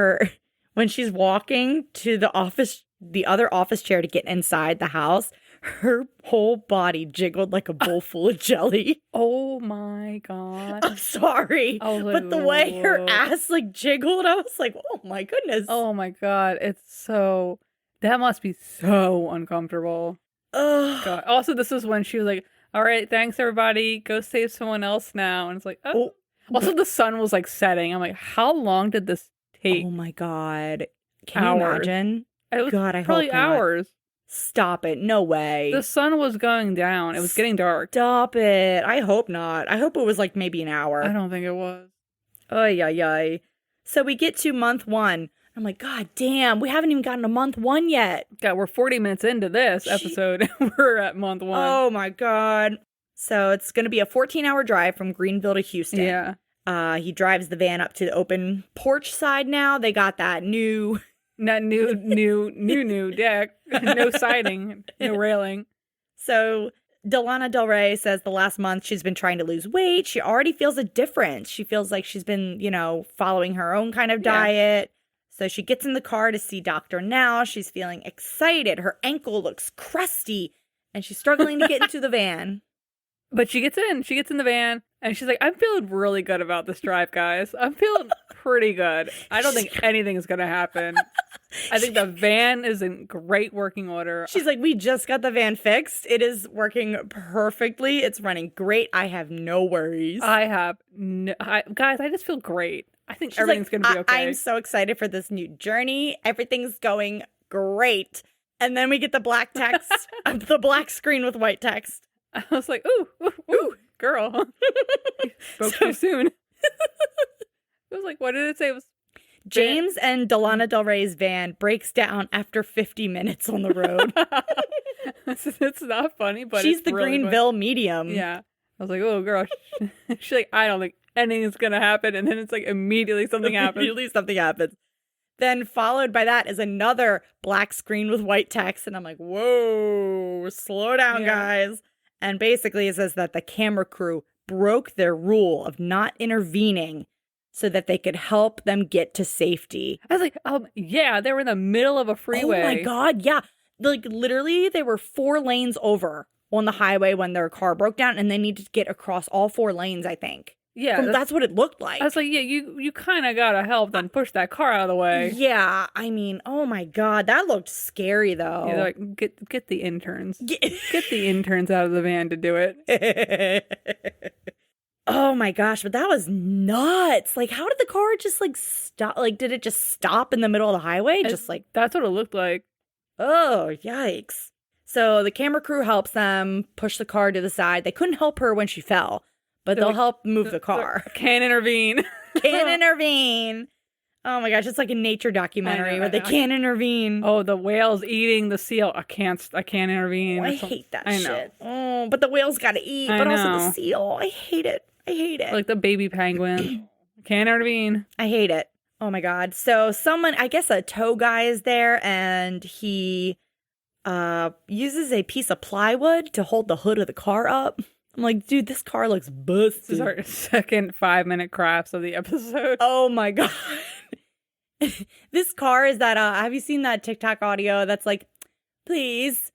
when she's walking to the other office chair to get inside the house, her whole body jiggled like a bowl full of jelly. Oh my God. I'm sorry. I was like, but the way her whoa. ass like jiggled, I was like, oh my goodness. Oh my God. That must be so uncomfortable. Ugh. God. Also, this is when she was like, all right, thanks everybody. Go save someone else now. And it's like, oh. Also, the sun was like setting. I'm like, how long did this take? Oh my God. Can Hours. you imagine? It was God, I probably hope not. hours. Stop it. No way. The sun was going down. It was getting dark. Stop it. I hope not. I hope it was like maybe an hour. I don't think it was. Ay, ay, ay. So we get to month 1. I'm like, God damn, we haven't even gotten to month 1 yet. God, we're 40 minutes into this episode. We're at month 1. Oh my God. So it's going to be a 14-hour drive from Greenville to Houston. Yeah. He drives the van up to the open porch side now. They got that new Not new deck. No siding. No railing. So Delana Del Rey says the last month she's been trying to lose weight. She already feels a difference. She feels like she's been, following her own kind of diet. So she gets in the car to see Doctor now. She's feeling excited. Her ankle looks crusty, and she's struggling to get into the van. But she gets in the van, and she's like, I'm feeling really good about this drive, guys. I'm feeling pretty good. I don't think anything is going to happen. I think the van is in great working order. She's like, we just got the van fixed. It is working perfectly. It's running great. I have no worries. Guys, I just feel great. I think everything's going to be okay. I'm so excited for this new journey. Everything's going great. And then we get the black text, the black screen with white text. I was like, ooh, girl. Spoke too soon. It was like, what did it say? It was James and Delana Del Rey's van breaks down after 50 minutes on the road. It's not funny, but she's it's the really Greenville funny. medium. Yeah. I was like, oh, girl. She's like, I don't think anything's going to happen. And then it's like immediately something happens. Immediately something happens. Then followed by that is another black screen with white text. And I'm like, whoa, slow down, guys. And basically it says that the camera crew broke their rule of not intervening so that they could help them get to safety. I was like, yeah, they were in the middle of a freeway. Oh my God, yeah. Like literally they were 4 lanes over on the highway when their car broke down, and they needed to get across all 4 lanes, I think. Yeah. That's what it looked like. I was like, yeah, you kind of got to help them push that car out of the way. Yeah, I mean, oh my God, that looked scary though. Yeah, like, get the interns. Get the interns out of the van to do it. Oh my gosh, but that was nuts. Like, how did the car just like stop? Like, did it just stop in the middle of the highway? Just like, that's what it looked like. Oh, yikes. So the camera crew helps them push the car to the side. They couldn't help her when she fell, but they'll help move the car. Can't intervene. Can't intervene. Oh my gosh, it's like a nature documentary where they can't intervene. Oh, the whale's eating the seal. I can't intervene. Oh, I hate that I shit. Oh, but the whale's got to eat, but also the seal. I hate it. Like the baby penguin. Can't intervene. I hate it. Oh my God. So someone, I guess a tow guy is there, and he uses a piece of plywood to hold the hood of the car up. I'm like, dude, this car looks busted. This is our second 5-minute crafts of the episode. Oh my God. This car is that, have you seen that TikTok audio that's like, please,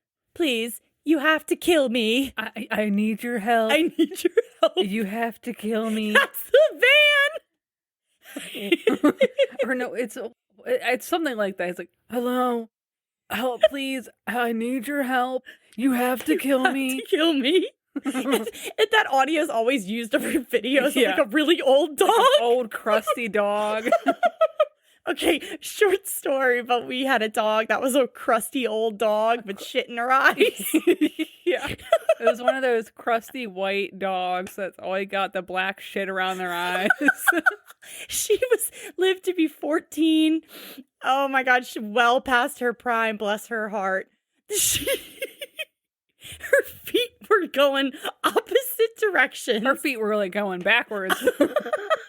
you have to kill me. I need your help. I need your help. You have to kill me. That's the van. Or no, it's something like that. It's like, hello, help, please. I need your help. You have to kill me. To kill me. That audio is always used over videos of like a really old dog. Old crusty dog. Okay, short story, but we had a dog that was a crusty old dog with shit in her eyes. Yeah. It was one of those crusty white dogs that's always got the black shit around their eyes. She lived to be 14. Oh my God, she well past her prime, bless her heart. Her feet were going opposite directions. Her feet were like going backwards.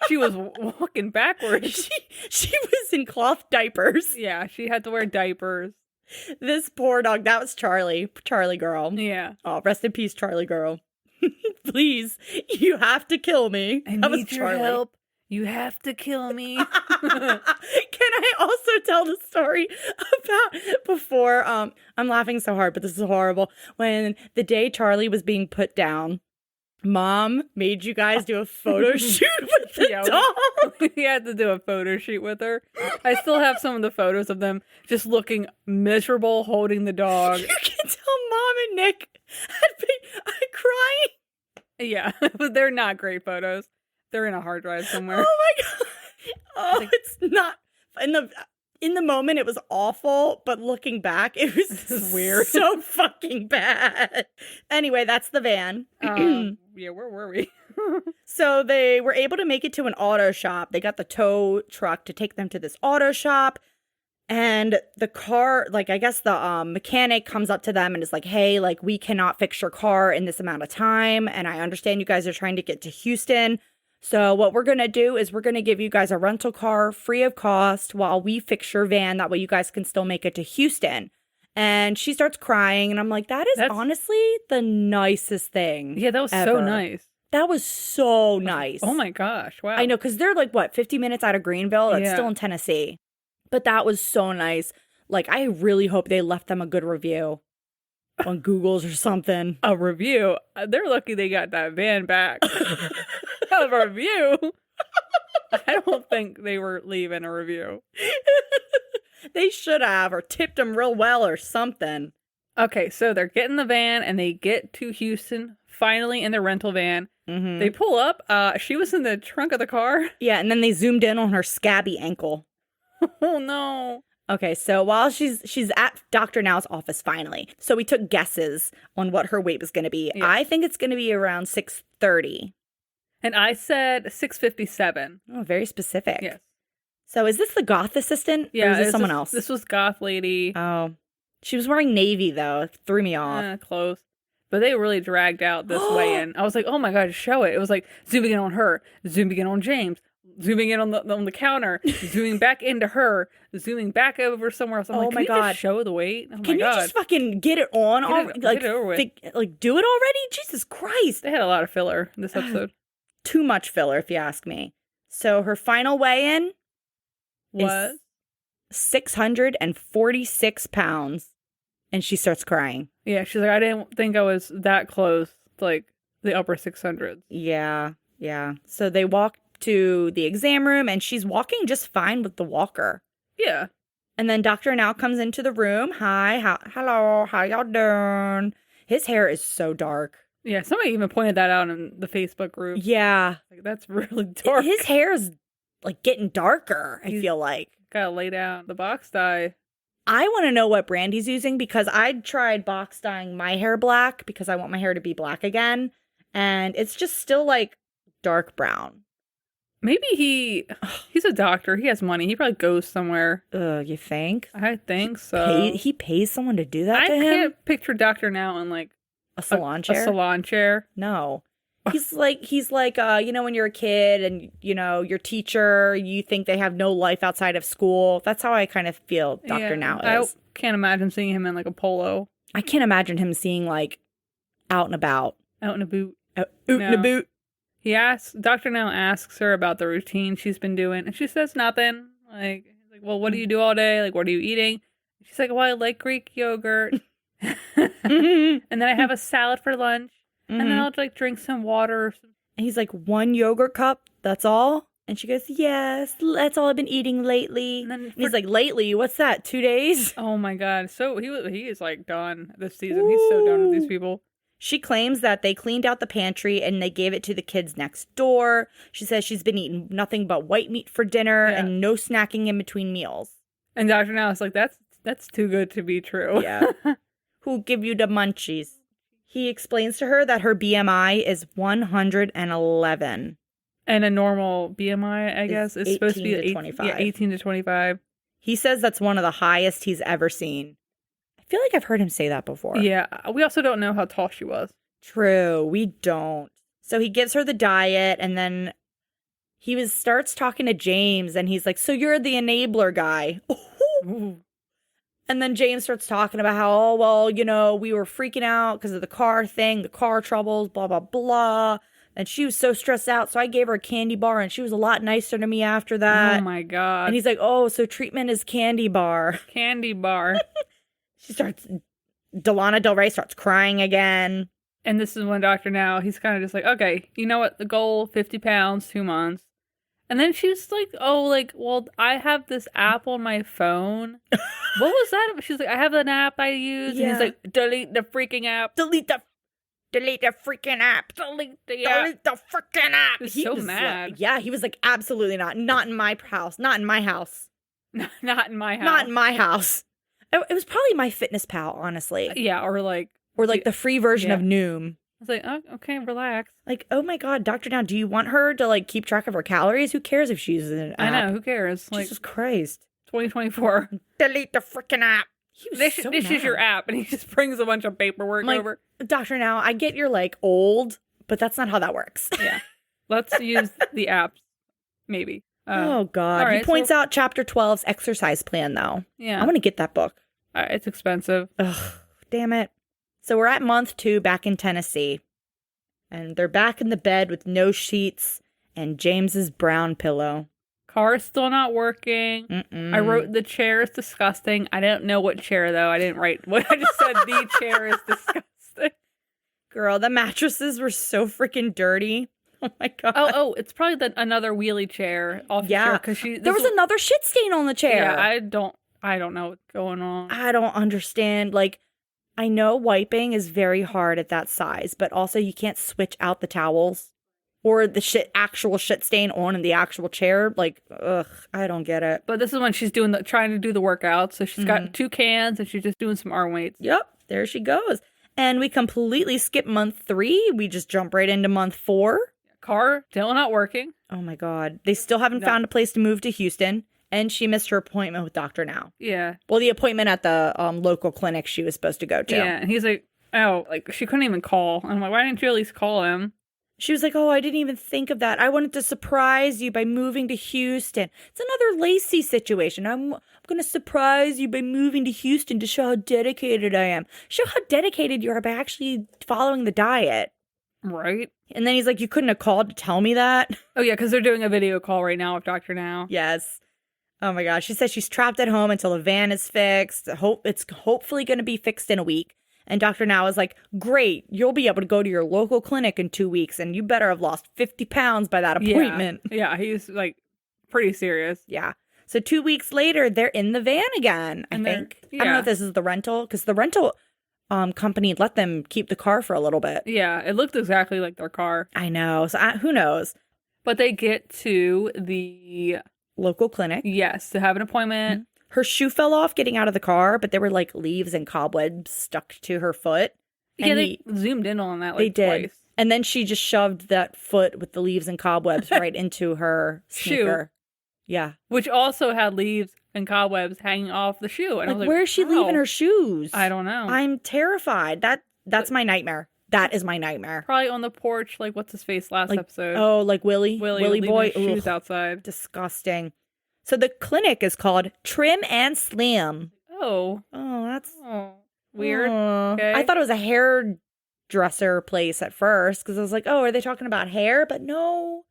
She was walking backwards. She was in cloth diapers. Yeah, she had to wear diapers. This poor dog, that was Charlie girl. Yeah. Oh, rest in peace, Charlie girl. Please, you have to kill me. I That need was your Charlie. help. You have to kill me. Can I also tell the story about before? I'm laughing so hard, but this is horrible. When the day Charlie was being put down, Mom made you guys do a photo shoot with the dog. We had to do a photo shoot with her. I still have some of the photos of them just looking miserable holding the dog. You can tell Mom and Nick had been crying. Yeah, but they're not great photos. They're in a hard drive somewhere. Oh my God. Oh, it's not in the moment it was awful, but looking back it was weird. So fucking bad. Anyway, that's the van. Yeah, where were we? So they were able to make it to an auto shop. They got the tow truck to take them to this auto shop. And the car, like, I guess the mechanic comes up to them and is like, hey, like, we cannot fix your car in this amount of time. And I understand you guys are trying to get to Houston. So what we're going to do is we're going to give you guys a rental car free of cost while we fix your van. That way you guys can still make it to Houston. And she starts crying. And I'm like, that's honestly the nicest thing. Yeah, that was ever. so nice. That was so nice. Oh my gosh. Wow. I know, because they're like, 50 minutes out of Greenville? That's still in Tennessee. But that was so nice. Like, I really hope they left them a good review on Google's or something. A review? They're lucky they got that van back. A review? I don't think they were leaving a review. They should have, or tipped them real well or something. Okay, so they're getting the van and they get to Houston, finally in their rental van. Mm-hmm. They pull up. She was in the trunk of the car. Yeah, and then they zoomed in on her scabby ankle. Oh no. Okay, so while she's at Dr. Now's office finally. So we took guesses on what her weight was going to be. Yeah. I think it's going to be around 630. And I said 657. Oh, very specific. Yes. So is this the goth assistant? Yeah. Or is this someone else? This was goth lady. Oh. She was wearing navy, though. It threw me off. Close. But they really dragged out this weigh-in. I was like, oh my God, show it. It was like zooming in on her, zooming in on James, zooming in on the counter, zooming back into her, zooming back over somewhere else. I'm like, my God, just show the weight. Oh Can my God. you just fucking get it on? Get it over with. Like, do it already? Jesus Christ. They had a lot of filler in this episode. Too much filler, if you ask me. So her final weigh-in was 646 pounds. And she starts crying. Yeah, she's like, I didn't think I was that close to, like, the upper 600s. Yeah. So they walk to the exam room, and she's walking just fine with the walker. Yeah. And then Dr. Now comes into the room. Hi, hello, how y'all doing? His hair is so dark. Yeah, somebody even pointed that out in the Facebook group. Yeah. Like, that's really dark. His hair is, like, getting darker, I feel like. Gotta lay down the box dye. I want to know what brand he's using because I tried box dyeing my hair black because I want my hair to be black again. And it's just still like dark brown. Maybe he's a doctor. He has money. He probably goes somewhere. You think? I think so. He pays someone to do that to him? I can't picture Dr. Now in like a salon chair. A salon chair. No. He's like, you know, when you're a kid and, you know, your teacher, you think they have no life outside of school. That's how I kind of feel Dr. Now is. I can't imagine seeing him in like a polo. I can't imagine him seeing like out and about. Out in a boot. In a boot. Dr. Now asks her about the routine she's been doing. And she says nothing. Like, well, what do you do all day? Like, what are you eating? She's like, well, I like Greek yogurt. And then I have a salad for lunch. Mm-hmm. And then I'll like drink some water. And he's like, 1 yogurt cup? That's all? And she goes, yes, that's all I've been eating lately. And he's like, lately? What's that, 2 days? Oh my God. So he is like done this season. He's so done with these people. She claims that they cleaned out the pantry and they gave it to the kids next door. She says she's been eating nothing but white meat for dinner and no snacking in between meals. And Dr. Now is like, that's too good to be true. Yeah. Who give you the munchies? He explains to her that her BMI is 111. And a normal BMI, I guess, is supposed to be 18 to 25. He says that's one of the highest he's ever seen. I feel like I've heard him say that before. Yeah. We also don't know how tall she was. True. We don't. So he gives her the diet, and then he starts talking to James, and he's like, so you're the enabler guy. Ooh. And then James starts talking about how, oh, well, you know, we were freaking out because of the car thing, the car troubles, blah, blah, blah. And she was so stressed out, so I gave her a candy bar, and she was a lot nicer to me after that. Oh, my God. And he's like, oh, so treatment is candy bar. Candy bar. Delana Del Rey starts crying again. And this is when Dr. Now, he's kind of just like, okay, you know what? The goal, 50 pounds, 2 months. And then she's like, oh, like, well, I have this app on my phone. What was that? She's like, I have an app I use. Yeah. And he's like, delete the freaking app. Delete the freaking app. Delete the app. Delete the freaking app. He was so mad. Like, yeah, he was like, absolutely not. Not in my house. Not in my house. Not in my house. Not in my house. It was probably My Fitness Pal, honestly. Yeah, or like the free version of Noom. I was like, oh, okay, relax. Like, oh my God, Dr. Now, do you want her to like keep track of her calories? Who cares if she uses an app? I know, who cares? Like, Jesus Christ. 2024. Delete the freaking app. This is your app, and he just brings a bunch of paperwork over. Dr. Now, I get you're like old, but that's not how that works. Yeah. Let's use the apps, maybe. Oh, God. Right, he points out Chapter 12's exercise plan, though. Yeah. I want to get that book. It's expensive. Ugh, damn it. So we're at month 2 back in Tennessee. And they're back in the bed with no sheets and James's brown pillow. Car's still not working. I wrote the chair is disgusting. I don't know what chair, though. I didn't write what I just said. The chair is disgusting. Girl, the mattresses were so freaking dirty. Oh my God. Oh, it's probably another wheelie chair off the chair. There was another shit stain on the chair. Yeah, I don't know what's going on. I don't understand. Like, I know wiping is very hard at that size, but also you can't switch out the towels or the actual shit stain on in the actual chair. Like, ugh, I don't get it. But this is when she's trying to do the workout. So she's got 2 cans and she's just doing some arm weights. Yep, there she goes. And we completely skip month 3. We just jump right into month 4. Car still not working. Oh my God. They still haven't found a place to move to Houston. And she missed her appointment with Dr. Now. Yeah. Well, the appointment at the local clinic she was supposed to go to. Yeah, and he's like, oh, like, she couldn't even call. And I'm like, why didn't you at least call him? She was like, oh, I didn't even think of that. I wanted to surprise you by moving to Houston. It's another Lacey situation. I'm going to surprise you by moving to Houston to show how dedicated I am. Show how dedicated you are by actually following the diet. Right. And then he's like, you couldn't have called to tell me that? Oh, yeah, because they're doing a video call right now with Dr. Now. Yes. Oh my gosh. She says she's trapped at home until the van is fixed. It's hopefully going to be fixed in a week. And Dr. Now is like, great, you'll be able to go to your local clinic in 2 weeks, and you better have lost 50 pounds by that appointment. Yeah, he's like pretty serious. Yeah. So 2 weeks later, they're in the van again, I think. Yeah. I don't know if this is the rental, because the rental company let them keep the car for a little bit. Yeah, it looked exactly like their car. I know. So who knows? But they get to the local clinic. Yes, to have an appointment. Mm-hmm. Her shoe fell off getting out of the car, but there were like leaves and cobwebs stuck to her foot. Yeah, they zoomed in on that they did. Twice. And then she just shoved that foot with the leaves and cobwebs right into her sneaker. Shoe. Yeah. Which also had leaves and cobwebs hanging off the shoe. And I was like, where is she leaving her shoes? I don't know. I'm terrified. That's my nightmare. That is my nightmare. Probably on the porch, like what's his face last episode. Oh, like Willie boy. Shoes outside. Disgusting. So the clinic is called Trim and Slim. Oh, that's weird. Okay. I thought it was a hairdresser place at first because I was like, oh, are they talking about hair? But no,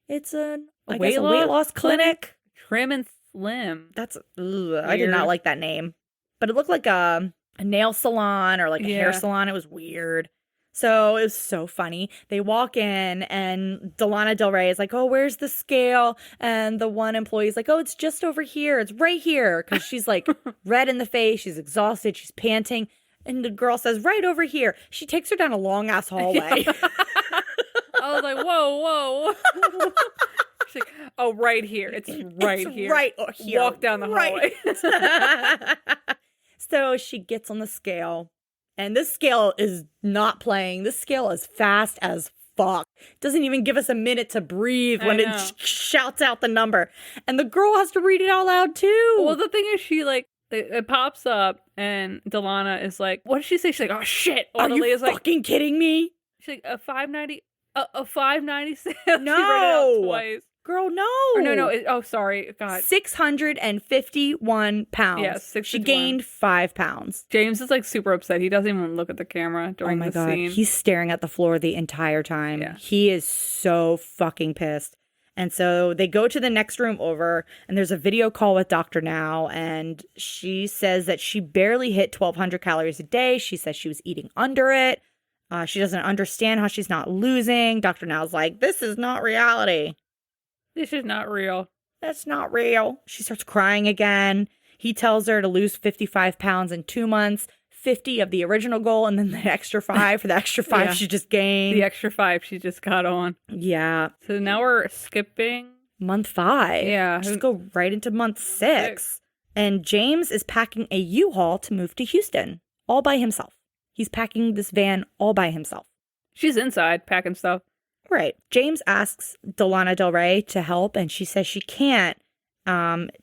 it's a weight loss clinic. Trim and Slim. I did not like that name, but it looked like a nail salon or like a hair salon. It was weird. So it was so funny. They walk in and Delana Del Rey is like, oh, where's the scale? And the one employee's like, oh, it's just over here. It's right here. Because she's like red in the face. She's exhausted. She's panting. And the girl says, right over here. She takes her down a long ass hallway. I was like, whoa. She's like, oh, right here. It's right here. Right here. Walk down the hallway. So she gets on the scale. And this scale is not playing. This scale is fast as fuck. Doesn't even give us a minute to breathe when it shouts out the number. And the girl has to read it out loud too. Well, the thing is, it pops up and Delana is like, what did she say? She's like, oh shit. Are you fucking kidding me? She's like, a 590, a 596. No. She read it out twice. Girl, no. Or no. Sorry. God. 651 pounds. Yes, 651. She gained 5 pounds. James is like super upset. He doesn't even look at the camera during the scene. Oh my God. He's staring at the floor the entire time. Yeah. He is so fucking pissed. And so they go to the next room over and there's a video call with Dr. Now. And she says that she barely hit 1,200 calories a day. She says she was eating under it. She doesn't understand how she's not losing. Dr. Now's like, this is not reality. This is not real. That's not real. She starts crying again. He tells her to lose 55 pounds in 2 months, 50 of the original goal, and then the extra 5 for the extra 5 she just gained. The extra 5 she just got on. Yeah. So now we're skipping month 5. Yeah. Just go right into month 6. And James is packing a U-Haul to move to Houston all by himself. He's packing this van all by himself. She's inside packing stuff. Right. James asks Delana Del Rey to help, and she says she can't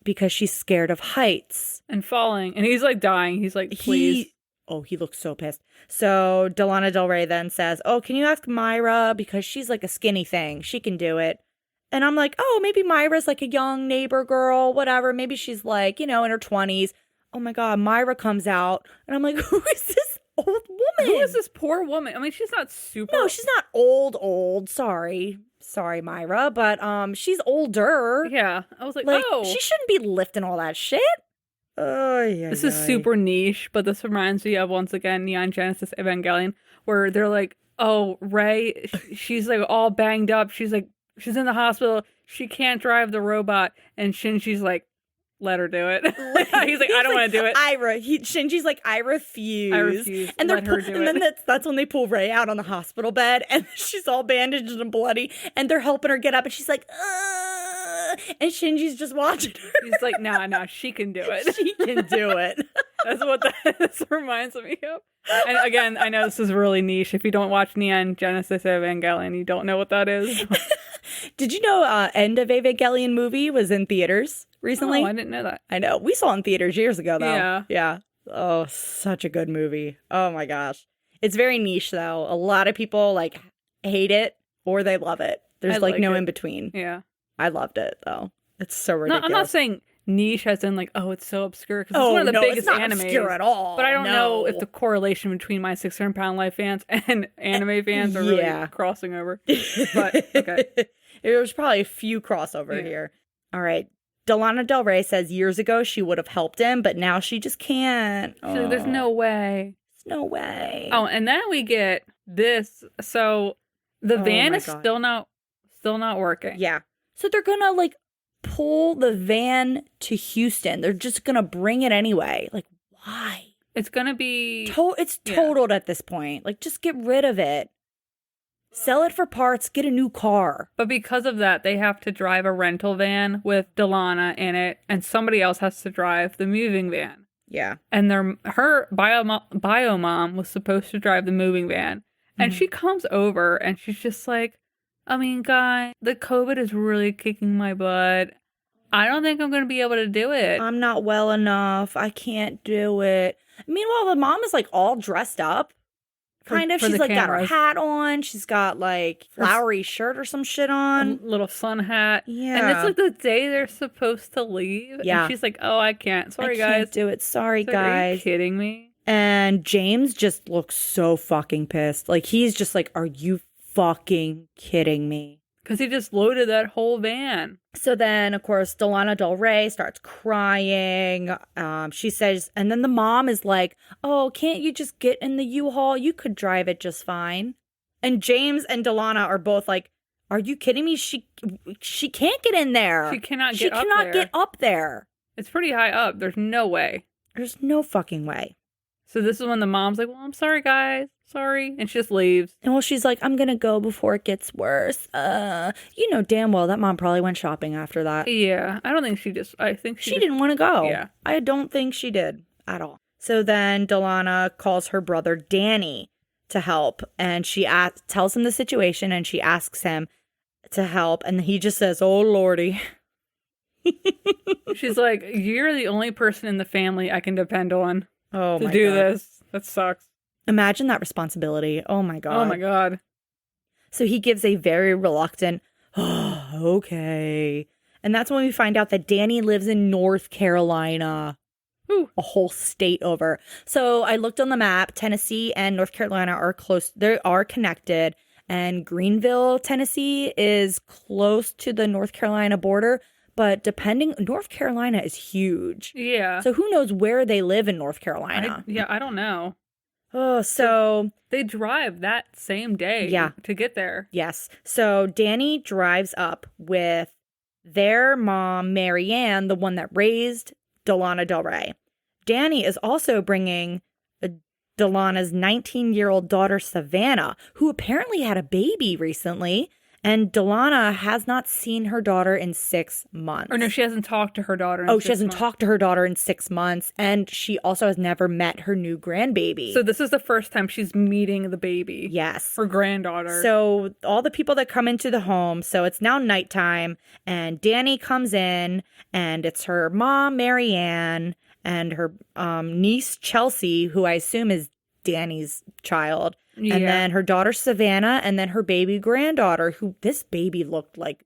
because she's scared of heights. And falling. And he's like dying. He's like, please. He looks so pissed. So Delana Del Rey then says, oh, can you ask Myra? Because she's like a skinny thing. She can do it. And I'm like, oh, maybe Myra's like a young neighbor girl, whatever. Maybe she's like, in her 20s. Oh my God, Myra comes out. And I'm like, who is this old woman? Who is this poor woman? I mean, she's not super. No, she's not old. Sorry, Myra, but she's older. Yeah, I was like, oh, she shouldn't be lifting all that shit. This is super niche, but this reminds me of, once again, Neon Genesis Evangelion, where they're like, oh, Rey, she's like all banged up. She's like, she's in the hospital. She can't drive the robot, and Shinji's like, let her do it. He's like, I don't want to do it. Shinji's like, I refuse. And let her do it. And then that's when they pull Rey out on the hospital bed, and she's all bandaged and bloody, and they're helping her get up, and she's like, and Shinji's just watching her. He's like, nah, she can do it. She can do it. That's what this reminds me of. And again, I know this is really niche. If you don't watch Neon Genesis Evangelion, you don't know what that is. Did you know End of Evangelion movie was in theaters recently? Oh, I didn't know that. I know. We saw it in theaters years ago, though. Yeah. Oh, such a good movie. Oh, my gosh. It's very niche, though. A lot of people, like, hate it or they love it. There's, like no in between. Yeah. I loved it, though. It's so ridiculous. No, I'm not saying niche as in, like, oh, it's so obscure. Because it's one of the biggest animes. It's not obscure at all. But I don't know if the correlation between my 600-pound life fans and anime fans are really crossing over. But, okay. There's probably a few crossover here. All right. Delana Del Rey says years ago she would have helped him, but now she just can't. She's like, there's no way. There's no way. Oh, and then we get this. So the van is still not working. Yeah. So they're gonna like pull the van to Houston. They're just gonna bring it anyway. Like, why? It's gonna be it's totaled at this point. Like, just get rid of it. Sell it for parts, get a new car. But because of that, they have to drive a rental van with Delana in it, and somebody else has to drive the moving van. Yeah. And her bio mom was supposed to drive the moving van. And she comes over and she's just like, I mean, guy, the COVID is really kicking my butt. I don't think I'm going to be able to do it. I'm not well enough. I can't do it. Meanwhile, the mom is like all dressed up. Kind of. She's like got her hat on. She's got like flowery shirt or some shit on. A little sun hat. Yeah. And it's like the day they're supposed to leave. Yeah. And she's like, oh, I can't. Sorry, guys. I can't do it. Sorry, guys. Are you kidding me? And James just looks so fucking pissed. Like, he's just like, are you fucking kidding me? Because he just loaded that whole van. So then, of course, Delana Del Rey starts crying. She says, and then the mom is like, oh, can't you just get in the U-Haul? You could drive it just fine. And James and Delana are both like, are you kidding me? She can't get in there. She cannot get up there. She cannot get up there. It's pretty high up. There's no way. There's no fucking way. So this is when the mom's like, well, I'm sorry, guys. Sorry. And she just leaves. And well, she's like, I'm going to go before it gets worse. You know damn well that mom probably went shopping after that. Yeah. I don't think I think she didn't want to go. Yeah. I don't think she did at all. So then Delana calls her brother Danny to help. And she tells him the situation and she asks him to help. And he just says, oh, Lordy. She's like, you're the only person in the family I can depend on to do this. That sucks. Imagine that responsibility. Oh, my God. Oh, my God. So he gives a very reluctant, oh, okay. And that's when we find out that Danny lives in North Carolina. Ooh. A whole state over. So I looked on the map. Tennessee and North Carolina are close. They are connected. And Greenville, Tennessee is close to the North Carolina border. But North Carolina is huge. Yeah. So who knows where they live in North Carolina? I don't know. Oh, so they drive that same day to get there. Yes. So Danny drives up with their mom, Marianne, the one that raised Delana Del Rey. Danny is also bringing Delana's 19-year-old daughter, Savannah, who apparently had a baby recently. And Delana has not seen her daughter in 6 months. Or no, she hasn't talked to her daughter in 6 months. She hasn't talked to her daughter in 6 months. And she also has never met her new grandbaby. So this is the first time she's meeting the baby. Yes. Her granddaughter. So all the people that come into the home, so it's now nighttime. And Danny comes in. And it's her mom, Marianne, and her niece, Chelsea, who I assume is Danny's child. Yeah. And then her daughter, Savannah, and then her baby granddaughter, who this baby looked like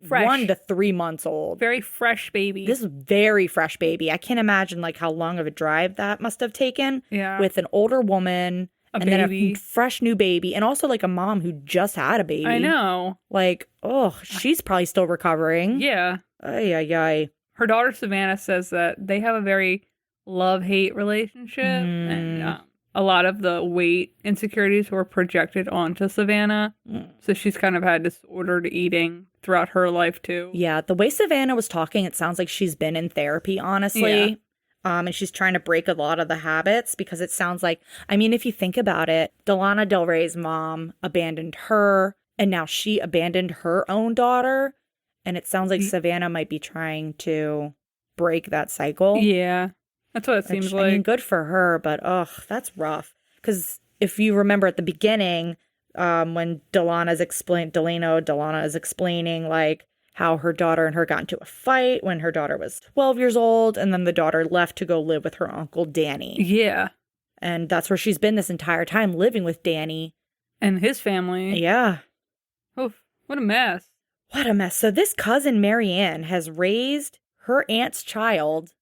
fresh. 1 to 3 months old. Very fresh baby. This is very fresh baby. I can't imagine like how long of a drive that must have taken. Yeah. With an older woman and then a fresh new baby. And also like a mom who just had a baby. I know. Like, oh, she's probably still recovering. Yeah. Ay. Her daughter, Savannah, says that they have a very love-hate relationship. And a lot of the weight insecurities were projected onto Savannah. So she's kind of had disordered eating throughout her life, too. Yeah, the way Savannah was talking, it sounds like she's been in therapy, honestly. Yeah. And she's trying to break a lot of the habits because it sounds like, I mean, if you think about it, Delana Del Rey's mom abandoned her, and now she abandoned her own daughter. And it sounds like Savannah might be trying to break that cycle. Yeah. That's what it seems like. I mean, good for her, but that's rough. Because if you remember at the beginning, when Delana is explaining like how her daughter and her got into a fight when her daughter was 12 years old, and then the daughter left to go live with her uncle Danny. Yeah. And that's where she's been this entire time, living with Danny. And his family. Yeah. Oof, what a mess. What a mess. So this cousin Marianne has raised her aunt's child.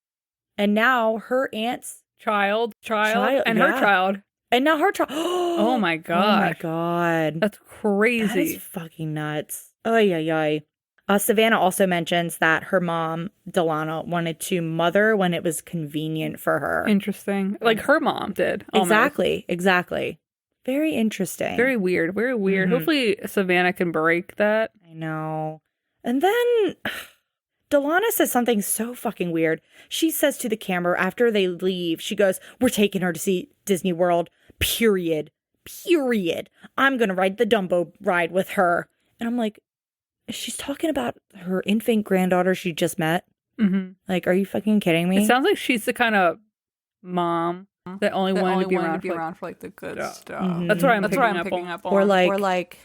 And now her aunt's child, and her child. And now her child. Oh my god. Oh my god. That's crazy. That is fucking nuts. Ay. Savannah also mentions that her mom, Delana, wanted to mother when it was convenient for her. Interesting. Like her mom did. Almost. Exactly. Very interesting. Very weird. Mm-hmm. Hopefully Savannah can break that. I know. And then Delana says something so fucking weird. She says to the camera after they leave, she goes, we're taking her to see Disney World, period. I'm going to ride the Dumbo ride with her. And I'm like, she's talking about her infant granddaughter she just met? Mm-hmm. Like, are you fucking kidding me? It sounds like she's the kind of mom that only wanted to be around for like the good stuff. Mm-hmm. That's what I'm picking up on. Or like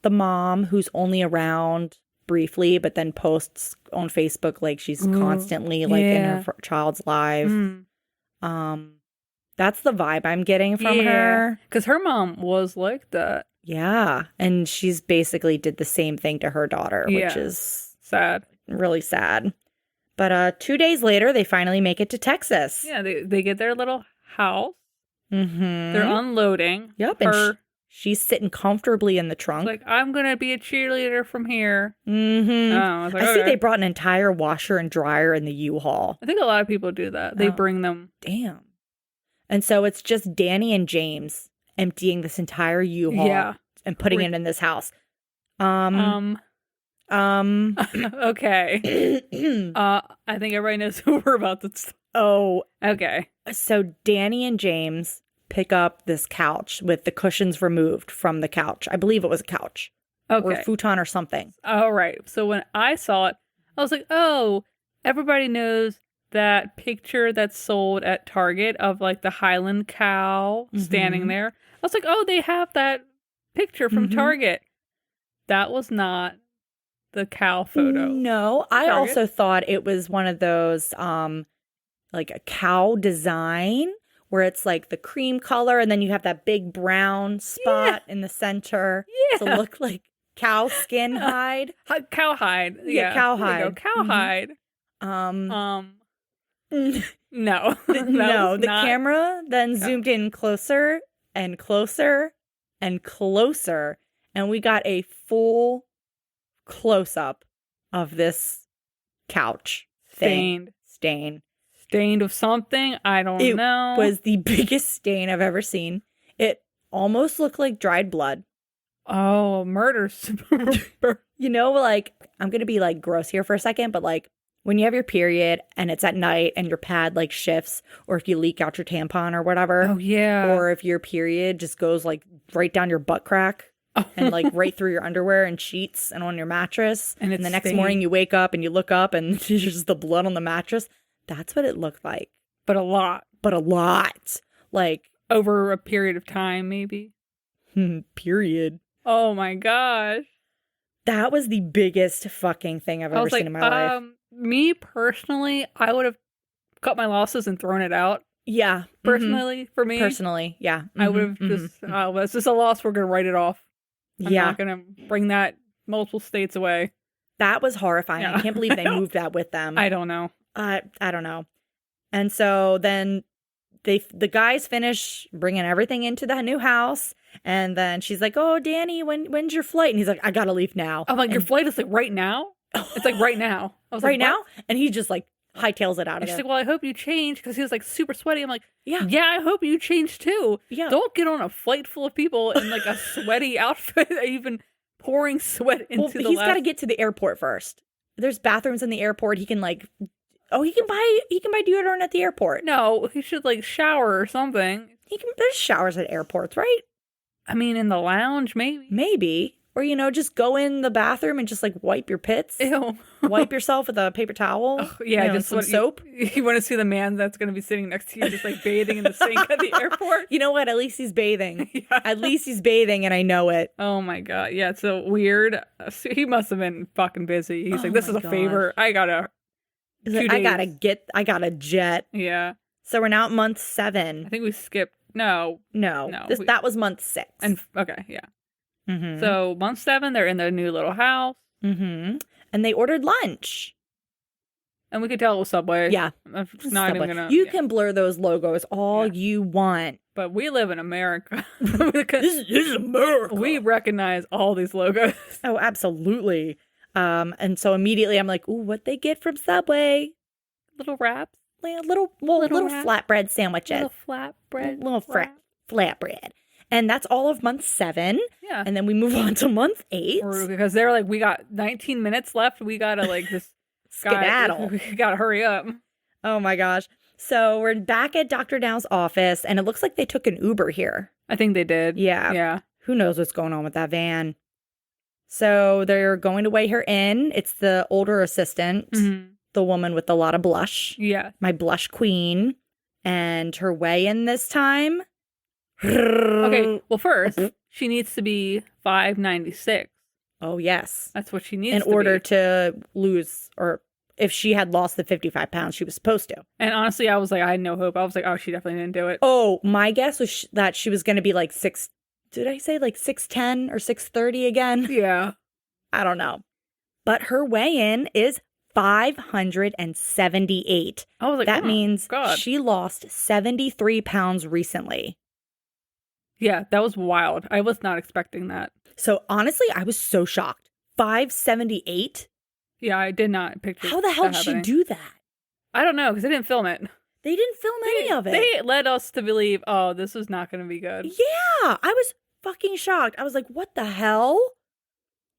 the mom who's only around briefly, but then posts on Facebook like she's constantly like in her child's life. That's the vibe I'm getting from her. Because her mom was like that. Yeah. And she's basically did the same thing to her daughter, which is sad. Really sad. But 2 days later, they finally make it to Texas. Yeah, they get their little house. Mm-hmm. They're unloading. Yep. Her She's sitting comfortably in the trunk. Like, I'm going to be a cheerleader from here. Mm-hmm. Oh, I was like, I see okay. they brought an entire washer and dryer in the U-Haul. I think a lot of people do that. They bring them. Damn. And so it's just Danny and James emptying this entire U-Haul and putting it in this house. Okay. I think everybody knows who we're about to. Oh, Okay. So Danny and James pick up this couch with the cushions removed from the couch. I believe it was a couch. Okay. Or a futon or something. All right. So when I saw it, I was like, oh, everybody knows that picture that's sold at Target of like the Highland cow standing there. I was like, oh, they have that picture from Target. That was not the cow photo. No, I Target. also thought it was one of those like a cow design where it's like the cream color and then you have that big brown spot in the center to look like cow skin hide. Cowhide. Yeah, cowhide. Cowhide. No. No, the camera then zoomed in closer and closer and closer, and we got a full close-up of this couch. Stained of something. I don't know. It was the biggest stain I've ever seen. It almost looked like dried blood. Oh, murder. You know, like, I'm going to be like gross here for a second, but like when you have your period and it's at night and your pad like shifts, or if you leak out your tampon or whatever. Oh, yeah. Or if your period just goes like right down your butt crack. And like right through your underwear and sheets and on your mattress. And the next morning you wake up and you look up and there's just the blood on the mattress. That's what it looked like. But a lot. Like over a period of time, maybe. Period. Oh my gosh. That was the biggest fucking thing I've ever seen in my life. Me personally, I would have cut my losses and thrown it out. Yeah. Personally, for me. Personally, yeah. I would have just, it's just a loss. We're going to write it off. I'm not going to bring that multiple states away. That was horrifying. Yeah. I can't believe they moved that with them. I don't know. I don't know. And so then the guys finish bringing everything into the new house. And then she's like, oh, Danny, when's your flight? And he's like, I got to leave now. I'm like, your flight is like right now? It's like right now. I was right like, now? And he just like hightails it out of She's there. like, well, I hope you change, because he was like super sweaty. I'm like, yeah, I hope you change too. Yeah. Don't get on a flight full of people in like a sweaty outfit, even pouring sweat into he's got to get to the airport first. There's bathrooms in the airport. He can like, he can buy deodorant at the airport. No, he should like shower or something. There's showers at airports, right? I mean, in the lounge, maybe. Or, just go in the bathroom and just like wipe your pits. Ew. Wipe yourself with a paper towel. Yeah, just some soap. You want to see the man that's going to be sitting next to you just like bathing in the sink at the airport? You know what? At least he's bathing. Yeah. At least he's bathing and I know it. Oh my God. Yeah, it's so weird. He must have been fucking busy. He's like, this is a favor. I got a jet. Yeah. So we're now at month 7. I think we skipped. No. That was month 6. And okay, yeah. Mm-hmm. So month 7, they're in their new little house. Mm-hmm. And they ordered lunch. And we could tell it was Subway. Yeah. I'm not Subway. even gonna. You can blur those logos all you want. But we live in America. This is America. We recognize all these logos. Oh, absolutely. And so immediately I'm like, ooh, what'd they get from Subway? Little wraps. Little flatbread sandwiches. Little Flatbread. And that's all of month 7. Yeah. And then we move on to month 8. Because they're like, we got 19 minutes left. We gotta like just skedaddle. We gotta hurry up. Oh my gosh. So we're back at Dr. Dow's office, and it looks like they took an Uber here. I think they did. Yeah. Who knows what's going on with that van? So they're going to weigh her in. It's the older assistant, the woman with a lot of blush. Yeah. My blush queen. And her weigh-in this time. Okay, well, first, she needs to be 596. Oh, yes. That's what she needs in order to lose, or if she had lost the 55 pounds she was supposed to. And honestly, I was like, I had no hope. I was like, oh, she definitely didn't do it. Oh, my guess was that she was going to be like 6'10" or 6'30" again? Yeah. I don't know. But her weigh-in is 578. I was like, that means God. she lost 73 pounds recently. Yeah, that was wild. I was not expecting that. So honestly, I was so shocked. 578? Yeah, I did not picture How the hell that did she happening. do that? I don't know, because they didn't film it. They didn't film any of it. They led us to believe, oh, this is not going to be good. Yeah, I was fucking shocked. I was like, what the hell?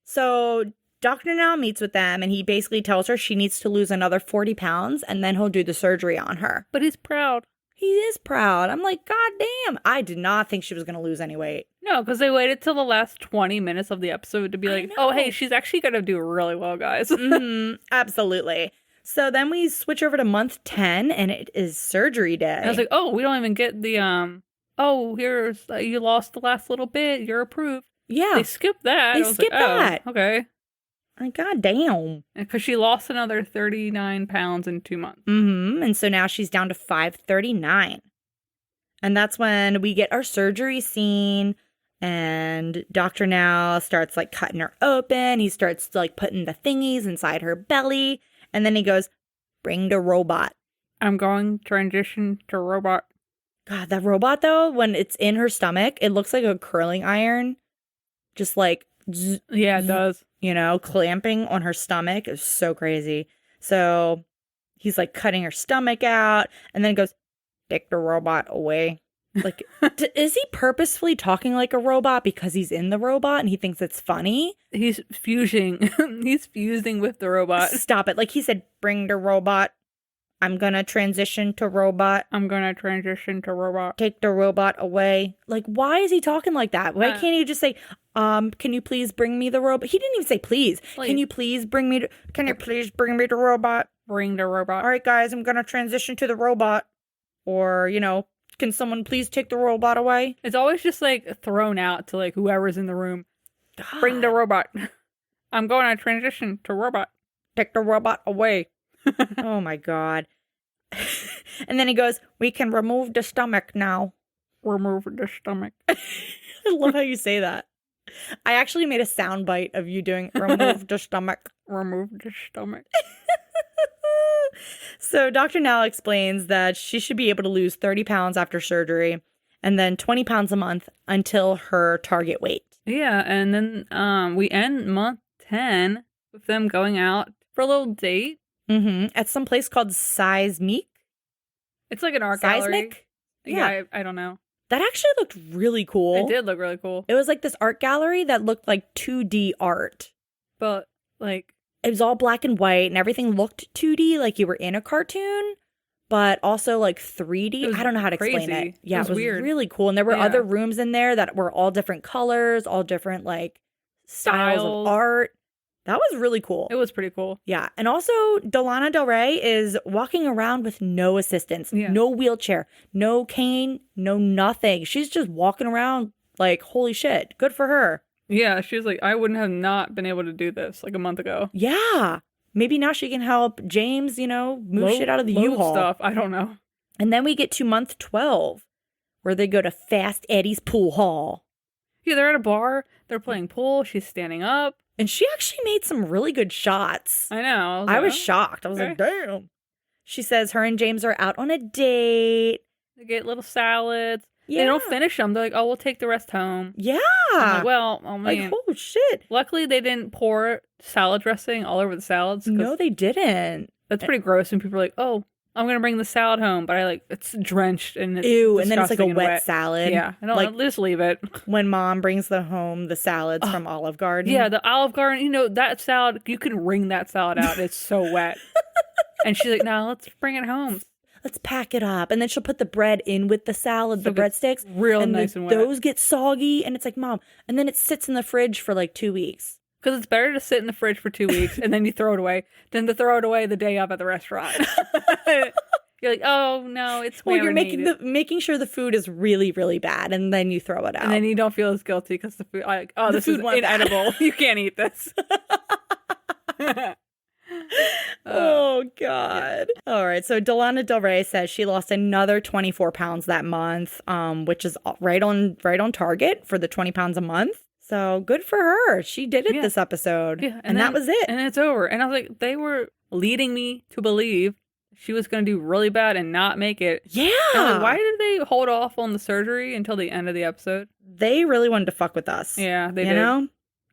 So Dr. Now meets with them, and he basically tells her she needs to lose another 40 pounds, and then he'll do the surgery on her. But he's proud. He is proud. I'm like, God damn. I did not think she was going to lose any weight. No, because they waited till the last 20 minutes of the episode to be like, oh, hey, she's actually going to do really well, guys. Absolutely. So then we switch over to month 10, and it is surgery day. And I was like, oh, we don't even get the, here's, you lost the last little bit. You're approved. Yeah. They skipped that. They skipped that. Oh, okay. Like, God damn. Because she lost another 39 pounds in 2 months. And so now she's down to 539. And that's when we get our surgery scene. And Dr. Now starts like cutting her open. He starts like putting the thingies inside her belly. And then he goes, bring the robot. I'm going transition to robot. God, that robot though, when it's in her stomach, it looks like a curling iron. Just like, yeah, it does. You know, clamping on her stomach. It was so crazy. So he's like cutting her stomach out and then he goes, take the robot away. Like, is he purposefully talking like a robot because he's in the robot and he thinks it's funny? He's fusing. He's fusing with the robot. Stop it. Like he said, bring the robot. I'm going to transition to robot. I'm going to transition to robot. Take the robot away. Like, why is he talking like that? Why can't he just say, can you please bring me the robot? He didn't even say please. Like, can you please bring me the robot? Bring the robot. All right, guys, I'm going to transition to the robot. Or, you know, can someone please take the robot away? It's always just like thrown out to like whoever's in the room. God. Bring the robot. I'm going to transition to robot. Take the robot away. Oh my God. And then he goes, we can remove the stomach now. Remove the stomach. I love how you say that. I actually made a sound bite of you doing remove the stomach. Remove the stomach. So Dr. Now explains that she should be able to lose 30 pounds after surgery and then 20 pounds a month until her target weight. Yeah, and then we end month 10 with them going out for a little date. At some place called Seismic. It's like an art gallery. Seismic? Yeah, I don't know. That actually looked really cool. It did look really cool. It was like this art gallery that looked like 2D art. But like... It was all black and white and everything looked 2D, like you were in a cartoon, but also like 3D. I don't know how to explain it. Yeah, it was weird. Really cool. And there were other rooms in there that were all different colors, all different like styles of art. That was really cool. It was pretty cool. Yeah. And also, Delana Del Rey is walking around with no assistance, no wheelchair, no cane, no nothing. She's just walking around like, holy shit, good for her. Yeah, she was like, I wouldn't have not been able to do this like a month ago. Yeah. Maybe now she can help James, you know, move shit out of the U-Haul. Stuff. I don't know. And then we get to month 12, where they go to Fast Eddie's pool hall. Yeah, they're at a bar. They're playing pool. She's standing up. And she actually made some really good shots. I know. I was shocked. I was like, damn. She says her and James are out on a date. They get little salads. Yeah. They don't finish them. They're like, oh, we'll take the rest home. Yeah. I'm like, well, oh man. Like, oh shit. Luckily, they didn't pour salad dressing all over the salads. No, they didn't. That's pretty gross. And people are like, oh, I'm going to bring the salad home. But it's drenched and it's ew, and then it's like a wet salad. Yeah. I don't like, just leave it. When mom brings the salads from Olive Garden. Yeah, the Olive Garden, you know, that salad, you can wring that salad out. It's so wet. And she's like, no, let's bring it home. Let's pack it up. And then she'll put the bread in with the salad, so the breadsticks. Real nice and wet. Those get soggy. And it's like, Mom. And then it sits in the fridge for like 2 weeks. Because it's better to sit in the fridge for 2 weeks and then you throw it away than to throw it away the day of at the restaurant. You're like, oh, no, it's well, you're making sure the food is really, really bad. And then you throw it out. And then you don't feel as guilty because the food, like, oh, this is inedible. You can't eat this. Oh God. Yeah. All right. So Delana Del Rey says she lost another 24 pounds that month, which is right on target for the 20 pounds a month. So good for her. She did it this episode. Yeah. And that was it. And it's over. And I was like, they were leading me to believe she was going to do really bad and not make it. Yeah. And like, why did they hold off on the surgery until the end of the episode? They really wanted to fuck with us. Yeah, they did. You know?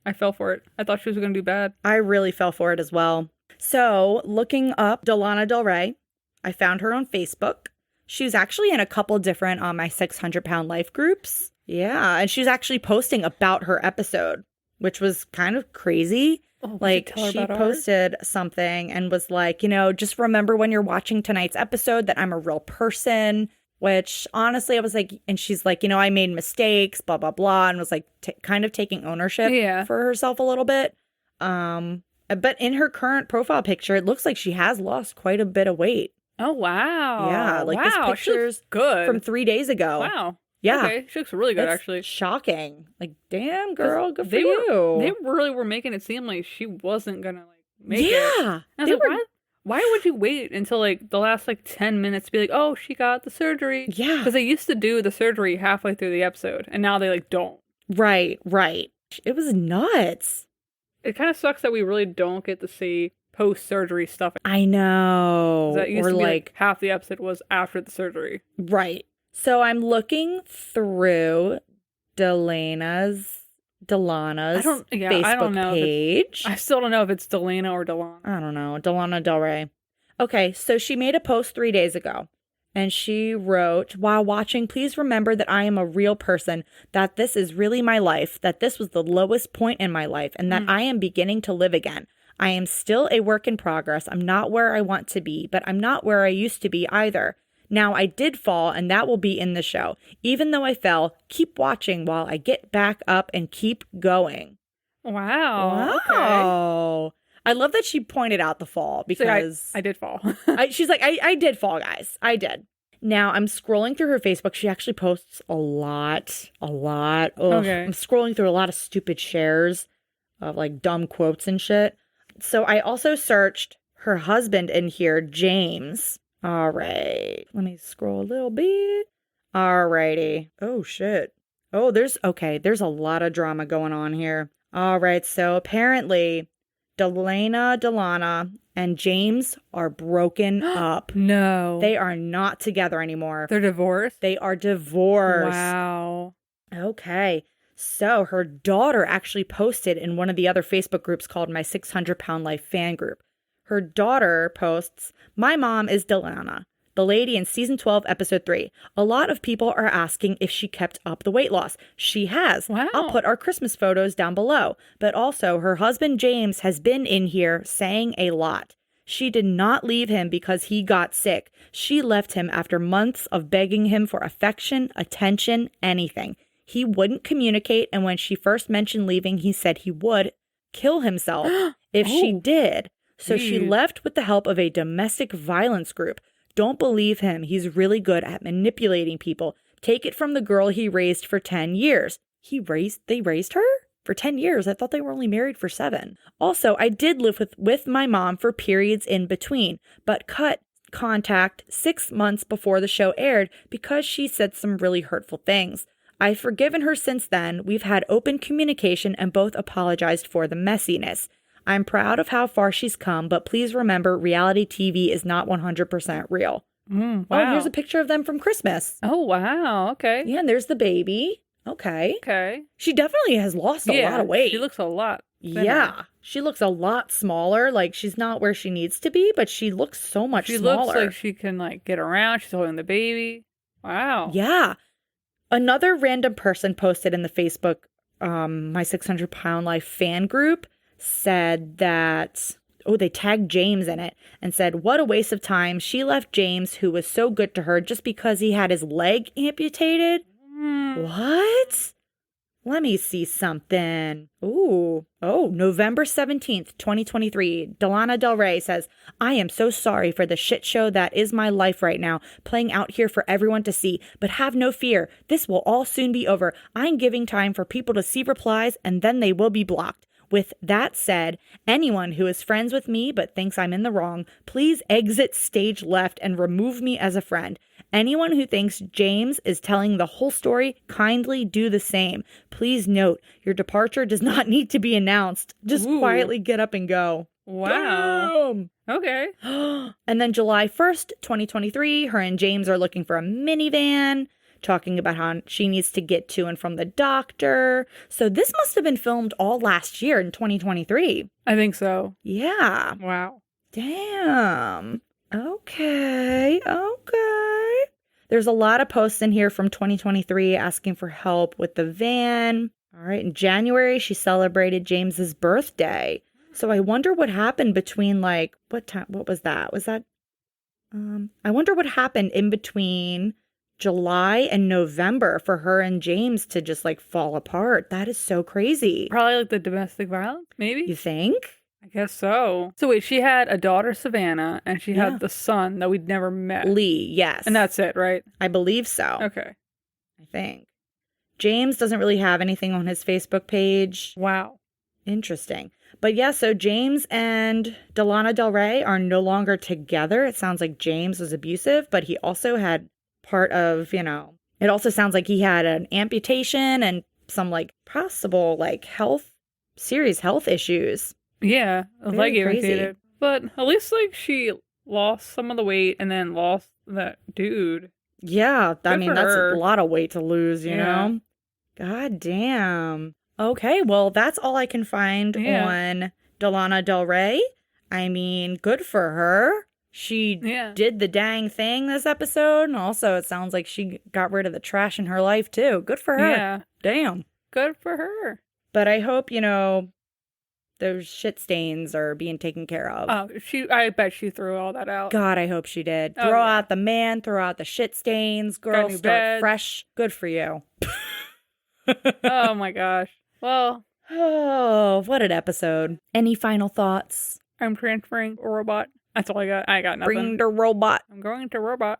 I fell for it. I thought she was going to do bad. I really fell for it as well. So, looking up Delana Del Rey, I found her on Facebook. She was actually in a couple different My 600 Pound Life groups. Yeah, and she was actually posting about her episode, which was kind of crazy. Oh, like, she posted something and was like, you know, just remember when you're watching tonight's episode that I'm a real person, which honestly, I was like, and she's like, you know, I made mistakes, blah, blah, blah, and was like kind of taking ownership for herself a little bit. But in her current profile picture, it looks like she has lost quite a bit of weight. Oh, wow. Yeah, like this picture's good from 3 days ago. Wow. Yeah. Okay, she looks really good, It's actually. Shocking. Like, damn, girl, good for you. They really were making it seem like she wasn't going to, like, make it. Yeah. I was like, why would you wait until, like, the last, like, 10 minutes to be like, oh, she got the surgery? Yeah. Because they used to do the surgery halfway through the episode, and now they, like, don't. Right. It was nuts. It kind of sucks that we really don't get to see post-surgery stuff. I know. That used to be like half the episode was after the surgery. Right. So I'm looking through Delana's Facebook page. I still don't know if it's Delana or Delana. I don't know. Delana Del Rey. Okay, so she made a post 3 days ago. And she wrote, while watching, please remember that I am a real person, that this is really my life, that this was the lowest point in my life, and that I am beginning to live again. I am still a work in progress. I'm not where I want to be, but I'm not where I used to be either. Now, I did fall, and that will be in the show. Even though I fell, keep watching while I get back up and keep going. Wow. Okay. I love that she pointed out the fall because I did fall. She's like, I did fall, guys. I did. Now I'm scrolling through her Facebook. She actually posts a lot. Ugh. Okay. I'm scrolling through a lot of stupid shares of like dumb quotes and shit. So I also searched her husband in here, James. All right. Let me scroll a little bit. All righty. Oh, shit. Oh, there's a lot of drama going on here. All right. So apparently Delana, and James are broken up. No. They are not together anymore. They're divorced? They are divorced. Wow. Okay. So her daughter actually posted in one of the other Facebook groups called My 600 Pound Life Fan Group. Her daughter posts, my mom is Delana, the lady in season 12, episode 3. A lot of people are asking if she kept up the weight loss. She has. Wow. I'll put our Christmas photos down below. But also, her husband James has been in here saying a lot. She did not leave him because he got sick. She left him after months of begging him for affection, attention, anything. He wouldn't communicate, and when she first mentioned leaving, he said he would kill himself if she did. So she left with the help of a domestic violence group. Don't believe him. He's really good at manipulating people. Take it from the girl he raised for 10 years. They raised her? For 10 years. I thought they were only married for 7. Also, I did live with my mom for periods in between, but cut contact 6 months before the show aired because she said some really hurtful things. I've forgiven her since then. We've had open communication and both apologized for the messiness. I'm proud of how far she's come, but please remember reality TV is not 100% real. Wow. Oh, here's a picture of them from Christmas. Oh, wow. Okay. Yeah, and there's the baby. Okay. She definitely has lost a lot of weight. She looks a lot thinner. Yeah. She looks a lot smaller. Like, she's not where she needs to be, but she looks so much smaller. She looks like she can, like, get around. She's holding the baby. Wow. Yeah. Another random person posted in the Facebook My 600 Pound Life fan group said that, they tagged James in it and said, what a waste of time. She left James, who was so good to her, just because he had his leg amputated. What? Let me see something. November 17th, 2023. Delana Del Rey says, I am so sorry for the shit show that is my life right now, playing out here for everyone to see. But have no fear. This will all soon be over. I'm giving time for people to see replies, and then they will be blocked. With that said, anyone who is friends with me but thinks I'm in the wrong, please exit stage left and remove me as a friend. Anyone who thinks James is telling the whole story, kindly do the same. Please note, your departure does not need to be announced. Just quietly get up and go. Wow. Damn. Okay. And then July 1st, 2023, her and James are looking for a minivan, talking about how she needs to get to and from the doctor. So this must have been filmed all last year in 2023. I think so. Yeah. Wow. Damn. Okay. There's a lot of posts in here from 2023 asking for help with the van. All right. In January, she celebrated James's birthday. So I wonder what happened between like, what time? What was that? I wonder what happened in between July and November for her and James to just like fall apart. That is so crazy. Probably like the domestic violence, maybe? You think? I guess so. So wait, she had a daughter, Savannah, and she had the son that we'd never met. Lee, yes. And that's it, right? I believe so. Okay. I think. James doesn't really have anything on his Facebook page. Wow. Interesting. But yeah, so James and Delana Del Rey are no longer together. It sounds like James was abusive, but he also had part of, it also sounds like he had an amputation and some like possible like serious health issues. Yeah, leg crazy. irritated. But at least like she lost some of the weight and then lost that dude. Yeah, I mean, that's her. a lot of weight to lose, you know? God damn. Okay, well, that's all I can find on Delana Del Rey. I mean, good for her. She did the dang thing this episode. And also, it sounds like she got rid of the trash in her life, too. Good for her. Yeah. Damn. Good for her. But I hope, those shit stains are being taken care of. Oh, I bet she threw all that out. God, I hope she did. Oh, throw out the man, throw out the shit stains. Girl, start beds. fresh. Good for you. Oh my gosh. Well. Oh, what an episode. Any final thoughts? I'm transferring a robot. That's all I got. I got nothing. Bring the robot. I'm going to robot.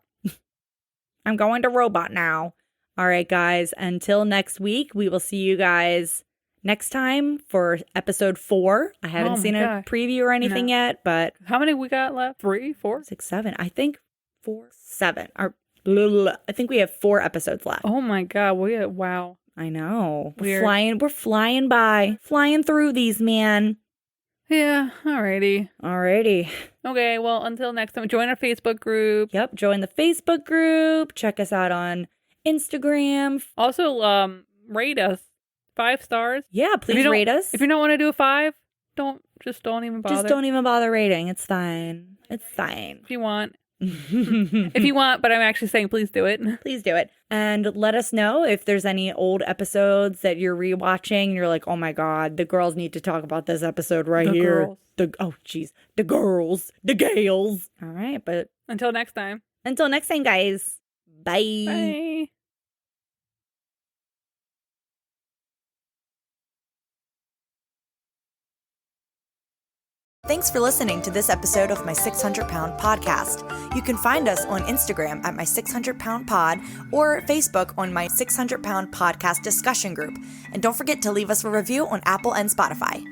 I'm going to robot now. All right, guys. Until next week, we will see you guys next time for episode 4. I haven't seen a preview or anything yet, but how many we got left? 3, 4, 6, 7. I think 4, 7. Or I think we have 4 episodes left. Oh my god! Wow. I know. Weird. We're flying by, flying through these, man. Yeah. Alrighty. Okay. Well, until next time, join our Facebook group. Yep. Join the Facebook group. Check us out on Instagram. Also, rate us 5 stars. Yeah, please rate us. If you don't want to do a 5, don't even bother. Just don't even bother rating. It's fine. If you want. If you want, but I'm actually saying please do it. Please do it. And let us know if there's any old episodes that you're rewatching and you're like, oh my God, the girls need to talk about this episode here. Girls. The girls, the gals. All right, but until next time, guys. Bye. Bye. Thanks for listening to this episode of My 600 Pound Podcast. You can find us on Instagram at My 600 Pound Pod or Facebook on My 600 Pound Podcast discussion group. And don't forget to leave us a review on Apple and Spotify.